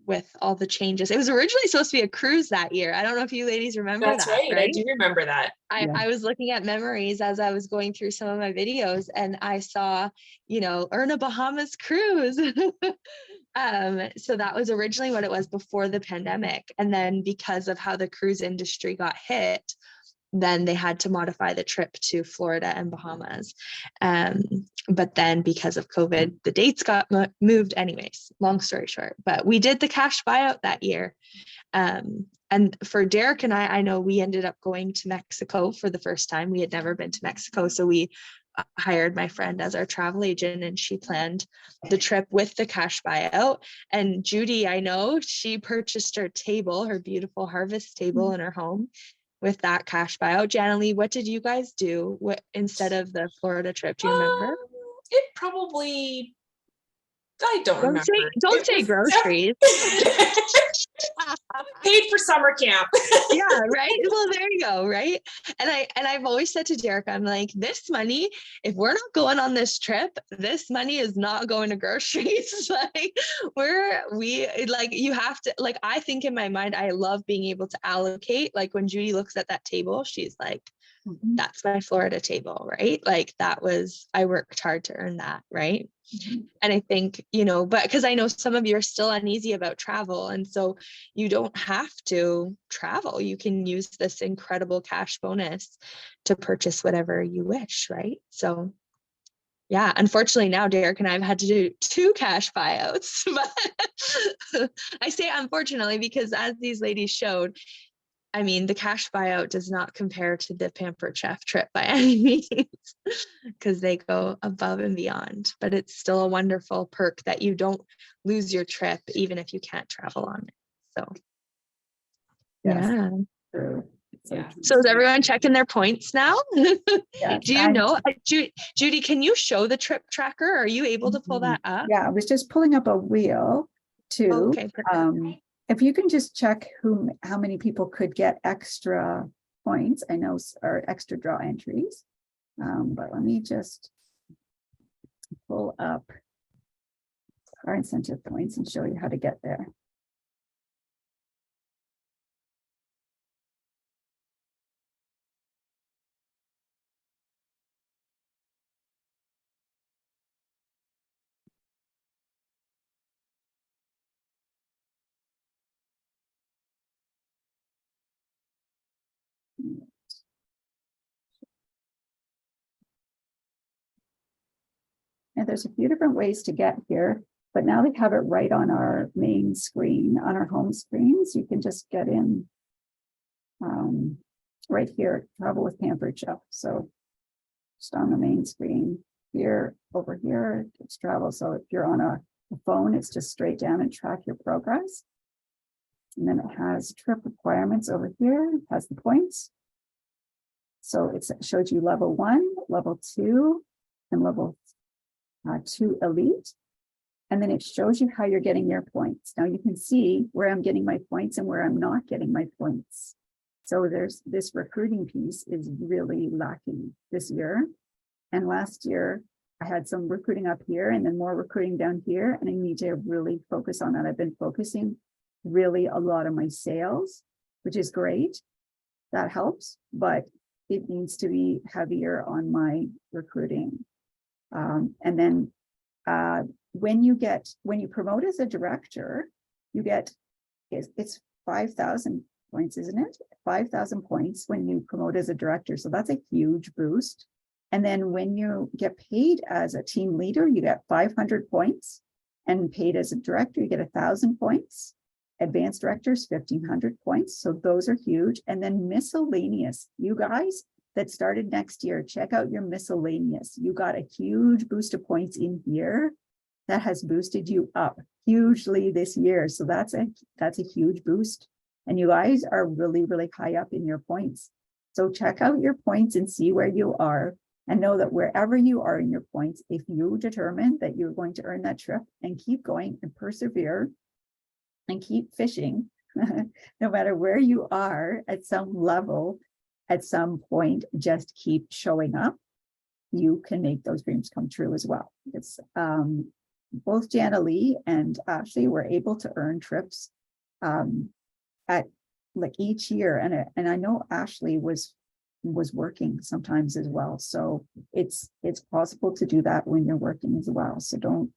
with all the changes, it was originally supposed to be a cruise that year. I don't know if you ladies remember That's that, right. I do remember that. Yeah. I was looking at memories as I was going through some of my videos, and I saw, earn a Bahamas cruise. So that was originally what it was before the pandemic. And then because of how the cruise industry got hit, then they had to modify the trip to Florida and Bahamas. But then because of COVID, the dates got moved anyways, long story short. But we did the cash buyout that year. And for Derek and I know we ended up going to Mexico for the first time. We had never been to Mexico. So we hired my friend as our travel agent, and she planned the trip with the cash buyout. And Judy, I know she purchased her table, her beautiful harvest table in her home with that cash buyout. Jannilea, what did you guys do instead of the Florida trip? Do you remember? It probably, I don't remember. Don't It say was groceries. paid for summer camp. Yeah, right. Well, there you go, right? And I've always said to Derek, I'm like, this money, if we're not going on this trip, this money is not going to groceries. Like you have to, like, I think in my mind, I love being able to allocate. Like when Judy looks at that table, she's like, that's my Florida table, right? Like I worked hard to earn that, right? And I think, but because I know some of you are still uneasy about travel. And so you don't have to travel. You can use this incredible cash bonus to purchase whatever you wish, right? So yeah, unfortunately now Derek and I have had to do 2 cash buyouts. But I say unfortunately because as these ladies showed, I mean, the cash buyout does not compare to the Pampered Chef trip by any means, because they go above and beyond. But it's still a wonderful perk that you don't lose your trip, even if you can't travel on it. So, Yes. yeah. True. Yeah. So is everyone checking their points now? Yeah, Do you know, Judy, can you show the trip tracker? Are you able to pull that up? Yeah, I was just pulling up a wheel too. Okay, perfect. If you can just check how many people could get extra points, I know, or extra draw entries. But let me just pull up our incentive points and show you how to get there. And there's a few different ways to get here, but now they have it right on our main screen, on our home screen. So you can just get in right here, Travel with Pampered Chef. So just on the main screen here, over here, it's travel. So if you're on a phone, it's just straight down and track your progress. And then it has trip requirements over here, it has the points. So it shows you level 1, level 2, and level 2 elite. And then it shows you how you're getting your points. Now you can see where I'm getting my points and where I'm not getting my points. So there's this recruiting piece is really lacking this year. And last year I had some recruiting up here and then more recruiting down here. And I need to really focus on that. I've been focusing really a lot on my sales, which is great. That helps, but it needs to be heavier on my recruiting. And then when you promote as a director, you get, it's 5,000 points, isn't it? 5,000 points when you promote as a director. So that's a huge boost. And then when you get paid as a team leader, you get 500 points, and paid as a director, you get 1,000 points. Advanced directors, 1,500 points. So those are huge. And then miscellaneous, you guys, that started next year, check out your miscellaneous. You got a huge boost of points in here that has boosted you up hugely this year. So that's a huge boost. And you guys are really, really high up in your points. So check out your points and see where you are, and know that wherever you are in your points, if you determine that you're going to earn that trip and keep going and persevere and keep fishing, no matter where you are at some level, at some point, just keep showing up, you can make those dreams come true as well. It's both Jannilea and Ashley were able to earn trips at like each year, and I know Ashley was working sometimes as well, so it's possible to do that when you're working as well. So don't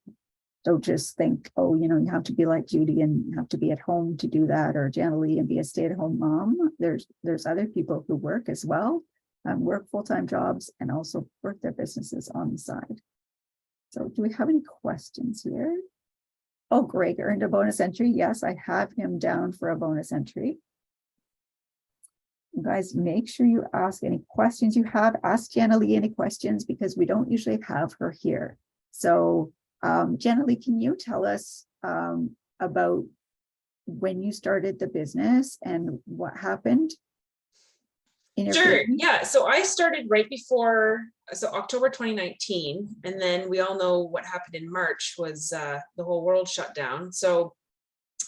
just think, oh, you know, you have to be like Judy and you have to be at home to do that, or Jannilea and be a stay-at-home mom. There's other people who work as well, work full-time jobs and also work their businesses on the side. So do we have any questions here? Oh, Greg earned a bonus entry. Yes, I have him down for a bonus entry. You guys, make sure you ask any questions you have. Ask Jannilea any questions, because we don't usually have her here. So Jannilea, can you tell us about when you started the business and what happened in your Sure. business? Yeah. So I started right before, so October 2019, and then we all know what happened in March was the whole world shut down. So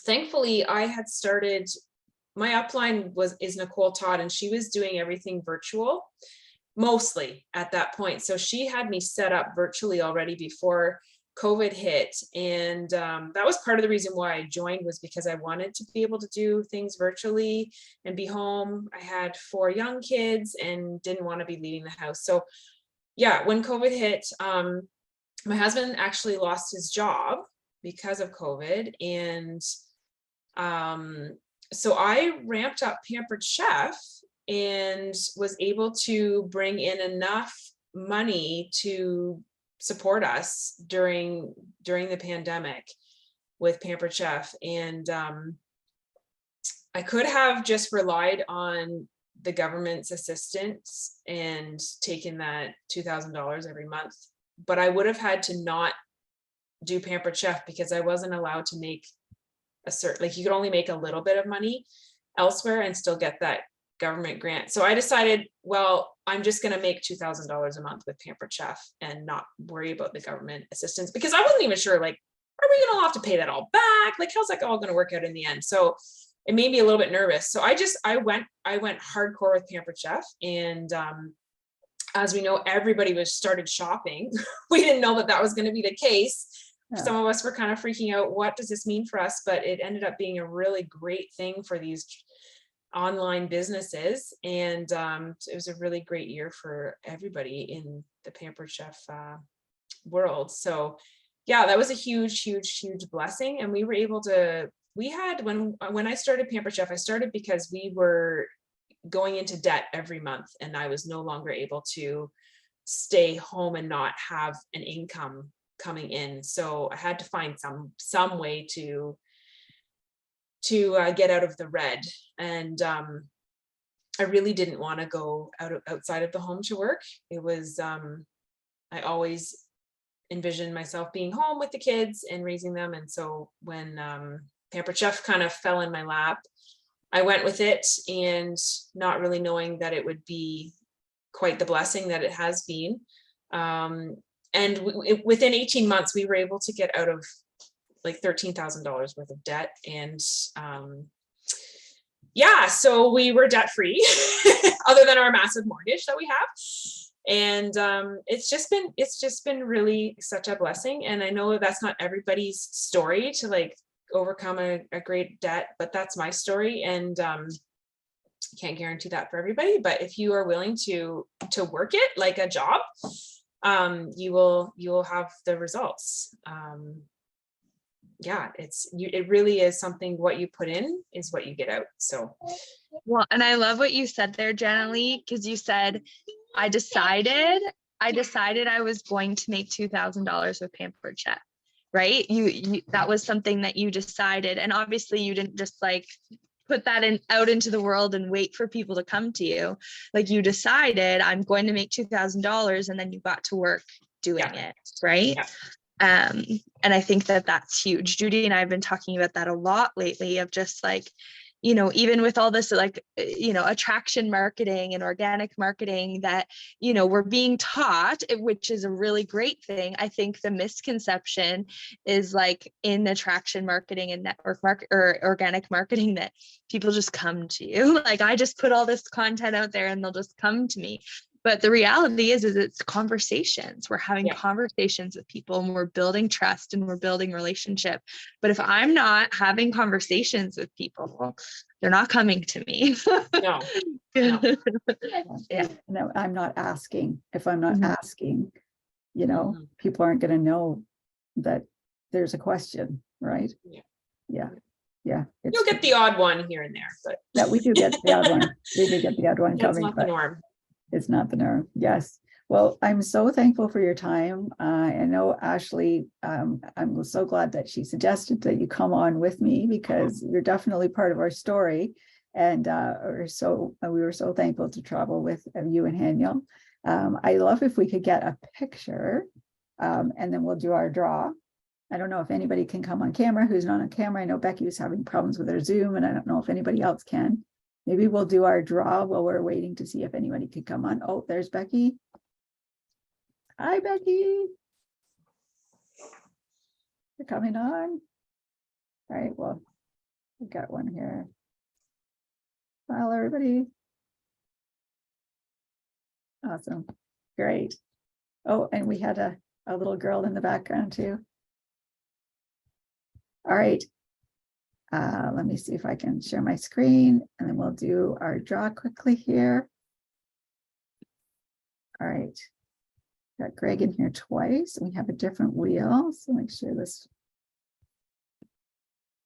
thankfully I had started, my upline is Nicole Todd, and she was doing everything virtual mostly at that point. So she had me set up virtually already before COVID hit. And that was part of the reason why I joined, was because I wanted to be able to do things virtually and be home. I had 4 young kids and didn't want to be leaving the house. So yeah, when COVID hit, my husband actually lost his job because of COVID. And so I ramped up Pampered Chef and was able to bring in enough money to support us during the pandemic with Pampered Chef. And I could have just relied on the government's assistance and taken that $2,000 every month, but I would have had to not do Pampered Chef, because I wasn't allowed to make a certain, like, you could only make a little bit of money elsewhere and still get that government grant. So I decided, well, I'm just going to make $2,000 a month with Pampered Chef and not worry about the government assistance, because I wasn't even sure, like, are we going to have to pay that all back? Like, how's that all going to work out in the end? So it made me a little bit nervous. So I went hardcore with Pampered Chef. And as we know, everybody started shopping. We didn't know that was going to be the case. Yeah. Some of us were kind of freaking out. What does this mean for us? But it ended up being a really great thing for these online businesses. And it was a really great year for everybody in the Pampered Chef world. So yeah, that was a huge, huge, huge blessing. And we were able to, when I started Pampered Chef, I started because we were going into debt every month, and I was no longer able to stay home and not have an income coming in. So I had to find some way to get out of the red. And I really didn't want to go outside of the home to work. It was, I always envisioned myself being home with the kids and raising them. And so when Pampered Chef kind of fell in my lap, I went with it, and not really knowing that it would be quite the blessing that it has been. And within 18 months, we were able to get out of like $13,000 worth of debt. And yeah, so we were debt free other than our massive mortgage that we have. And it's just been really such a blessing. And I know that's not everybody's story to like overcome a great debt, but that's my story. And can't guarantee that for everybody, but if you are willing to work it like a job, you will have the results. Yeah, it really is something. What you put in is what you get out. So Well, and I love what you said there, Jannilea, because you said, I decided I was going to make $2,000 with Pampered Chef, right? You that was something that you decided, and obviously you didn't just like put that out into the world and wait for people to come to you. Like you decided I'm going to make $2,000 and then you got to work doing it. Right. Yeah. And I think that that's huge. Judy and I have been talking about that a lot lately, of just like, you know, even with all this, like, you know, attraction marketing and organic marketing that, you know, we're being taught, which is a really great thing. I think the misconception is like in attraction marketing and network market or organic marketing that people just come to you. Like I just put all this content out there and they'll just come to me. But the reality is it's conversations. We're having conversations with people and we're building trust and we're building relationship. But if I'm not having conversations with people, they're not coming to me. No. No. Yeah. No, I'm not asking. If I'm not Mhm. asking, you know, people aren't going to know that there's a question, right? Yeah. Yeah. You'll get the odd one here and there, but yeah, we do get the odd one. We do get the odd one that's coming, not the but norm. it's not the norm. Yes. Well, I'm so thankful for your time. I know Ashley, I'm so glad that she suggested that you come on with me because you're definitely part of our story. And we were so thankful to travel with you and Haniel. I love if we could get a picture and then we'll do our draw. I don't know if anybody can come on camera who's not on camera. I know Becky was having problems with her Zoom and I don't know if anybody else can. Maybe we'll do our draw while we're waiting to see if anybody could come on. Oh, there's Becky. Hi, Becky. You're coming on. All right, well, we've got one here. Smile, everybody. Awesome. Great. Oh, and we had a little girl in the background too. All right. Let me see if I can share my screen and then we'll do our draw quickly here. All right. Got Greg in here twice. We have a different wheel. So make sure this,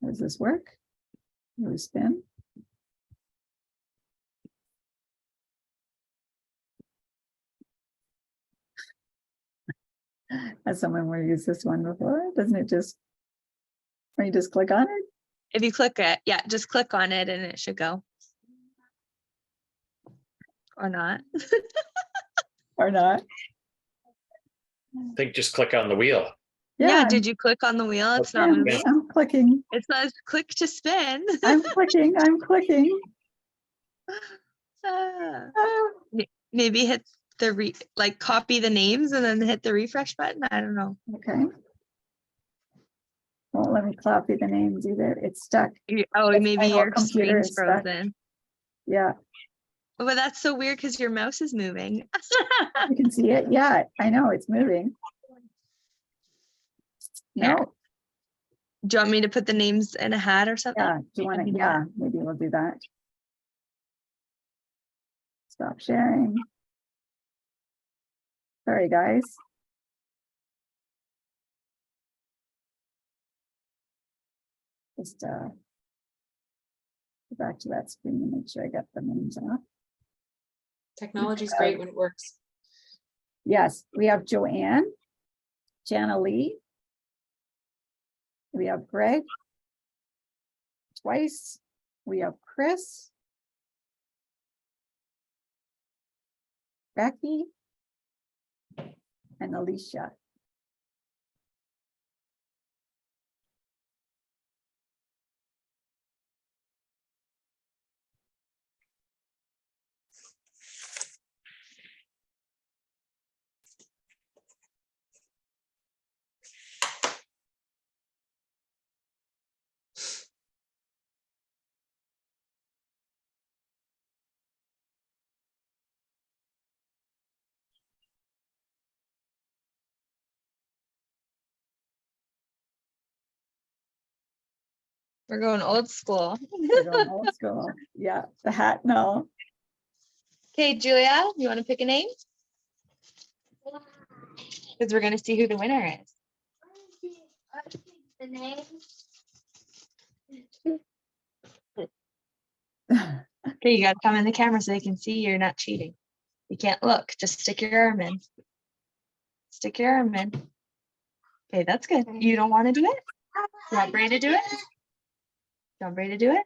does this work? Do we spin? Has someone ever used this one before? Doesn't it just, or you just click on it? If you click it, yeah, just click on it and it should go. Or not. Or not? I think just click on the wheel. Yeah, did you click on the wheel? It's not moving. I'm clicking. It says click to spin. I'm clicking. I'm clicking. Maybe hit the copy the names and then hit the refresh button. I don't know. Okay. Well, let me copy the names either. It's stuck. Oh, It's maybe my whole your computer screen's is stuck. frozen. Yeah, But that's so weird because your mouse is moving. you can see it. Yeah, I know it's moving. Here. No, Do you want me to put the names in a hat or something? yeah. Do you want to? do Yeah, maybe we'll do that. Stop sharing. Sorry, guys. Just go back to that screen and make sure I got the names off. Technology's great when it works. Yes, we have Joanne, Jannilea. We have Greg twice. We have Chris, Becky, and Alicia. We're going old school. We're going old school. Yeah, the hat, no. Okay, Julia, you want to pick a name? Because we're going to see who the winner is. The name. Okay, you got to come in the camera so they can see you're not cheating. You can't look. Just stick your arm in. Stick your arm in. Okay, that's good. You don't want to do it? You want Bray to do it? You want Bray to do it?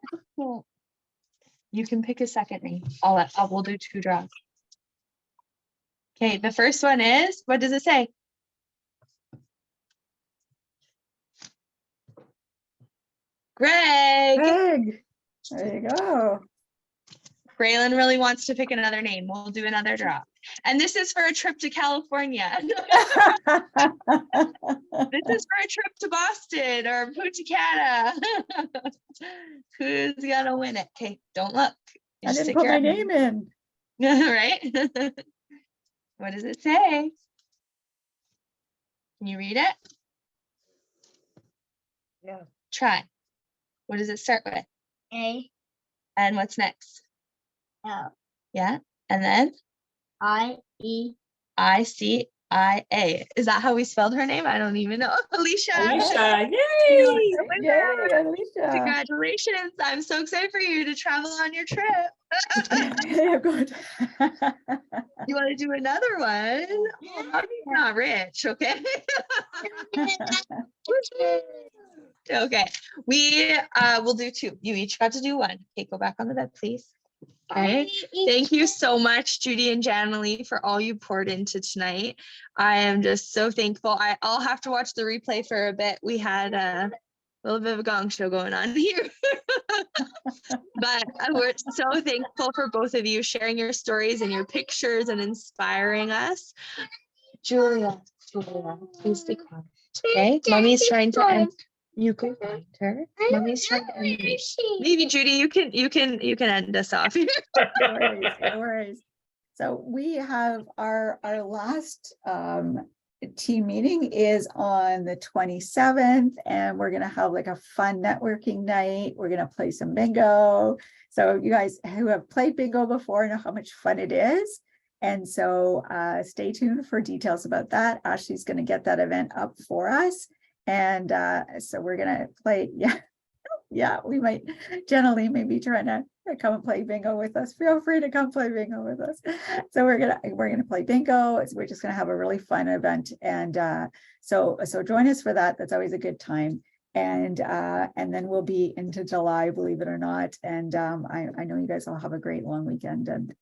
You can pick a second name. We'll do 2 draws. Okay, the first one is, what does it say? Greg. Greg, there you go. Braylon really wants to pick another name. We'll do another draw. And this is for a trip to California. This is for a trip to Boston or Punta Cana. Who's gonna win it? Okay, don't look. You I just didn't stick put your my hand. name in. Right? What does it say? Can you read it? Yeah. Try. What does it start with? A And what's next? L Yeah. And then I E. ICIA. Is that how we spelled her name? I don't even know. Alicia. Alicia, yay! Yay, Alicia. Congratulations. I'm so excited for you to travel on your trip. Yeah, good. You want to do another one? Oh, mommy's not rich, okay? Okay. We will do 2. You each got to do 1. Okay, go back on the bed, please. Okay. Thank you so much, Judy and Jannilea, for all you poured into tonight. I am just so thankful. I'll have to watch the replay for a bit. We had a little bit of a gong show going on here. But we're so thankful for both of you sharing your stories and your pictures and inspiring us. Julia, please stay quiet. Okay, mommy's trying to end. You can find her. Mommy's trying to end. Maybe Judy, you can end us off. No worries, no worries. So we have our last team meeting is on the 27th, and we're gonna have like a fun networking night. We're gonna play some bingo. So you guys who have played bingo before know how much fun it is. And so stay tuned for details about that. Ashley's gonna get that event up for us. And so we're gonna play, yeah, we might, Jannilea may be trying to come and play bingo with us. Feel free to come play bingo with us. So we're gonna play bingo. We're just gonna have a really fun event. And so join us for that. That's always a good time. And then we'll be into July, believe it or not. And I know you guys all have a great long weekend. And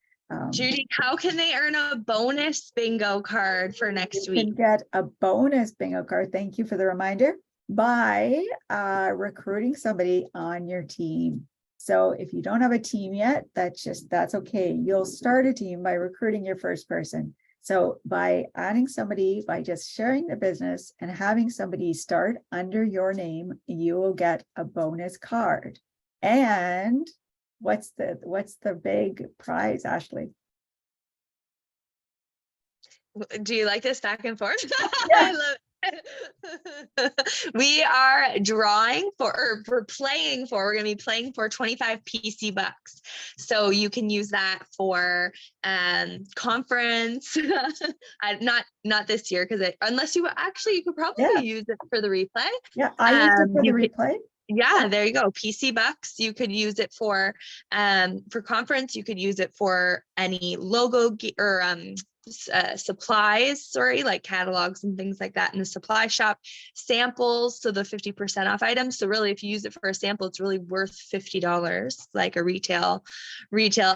Judy, how can they earn a bonus bingo card for next you week? can get a bonus bingo card. Thank you for the reminder. By recruiting somebody on your team. So if you don't have a team yet, that's okay. You'll start a team by recruiting your first person. So by adding somebody, by just sharing the business and having somebody start under your name, you will get a bonus card. And what's the big prize, Ashley? Do you like this back and forth? Yeah. I love it. We are drawing for, or we're going to be playing for 25 PC bucks. So you can use that for conference. Not this year, because unless you could probably use it for the replay. Yeah, I used it for the replay. Yeah, there you go. PC bucks. You could use it for conference. You could use it for any logo or supplies, like catalogs and things like that in the supply shop. Samples, so the 50% off items. So really, if you use it for a sample, it's really worth $50, like a retail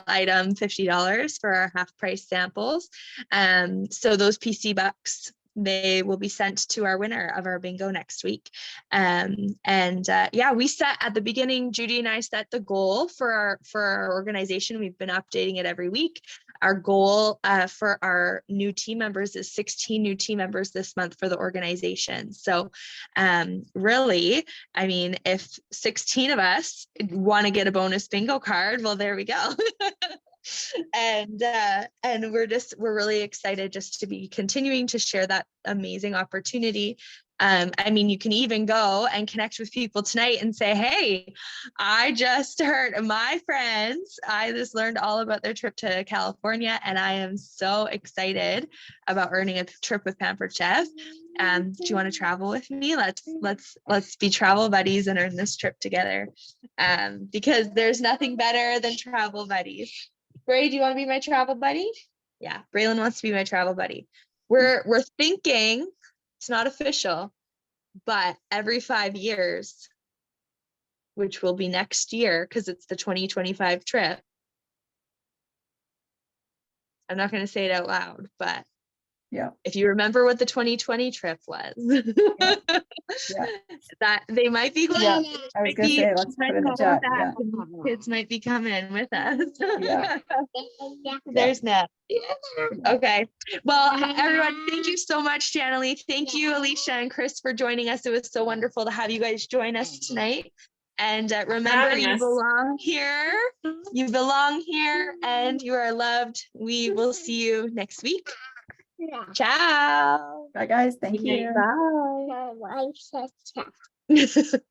item, $50 for our half price samples. So those PC bucks, they will be sent to our winner of our bingo next week. Yeah, we set at the beginning, Judy and I set the goal for our organization. We've been updating it every week. Our goal for our new team members is 16 new team members this month for the organization. So really, I mean, if 16 of us want to get a bonus bingo card, well, there we go. And we're really excited just to be continuing to share that amazing opportunity. I mean, you can even go and connect with people tonight and say, hey, I just heard my friends, I just learned all about their trip to California, and I am so excited about earning a trip with Pampered Chef. Do you want to travel with me? Let's be travel buddies and earn this trip together. Because there's nothing better than travel buddies. Bray, do you want to be my travel buddy? Yeah, Braylon wants to be my travel buddy. We're thinking, it's not official, but every 5 years, which will be next year because it's the 2025 trip, I'm not going to say it out loud, but Yeah. if you remember what the 2020 trip was, Yeah. that they might be glad. Yeah, I was gonna say, let's put in the chat, yeah. Kids might be coming with us. Yeah. There's Nat. Okay. Well, everyone, thank you so much, Jannilea. Thank you, Alicia and Chris, for joining us. It was so wonderful to have you guys join us tonight. And remember, Having you us. belong here. You belong here, and you are loved. We will see you next week. Ciao. Bye, guys. Thank you. Bye. My wife said,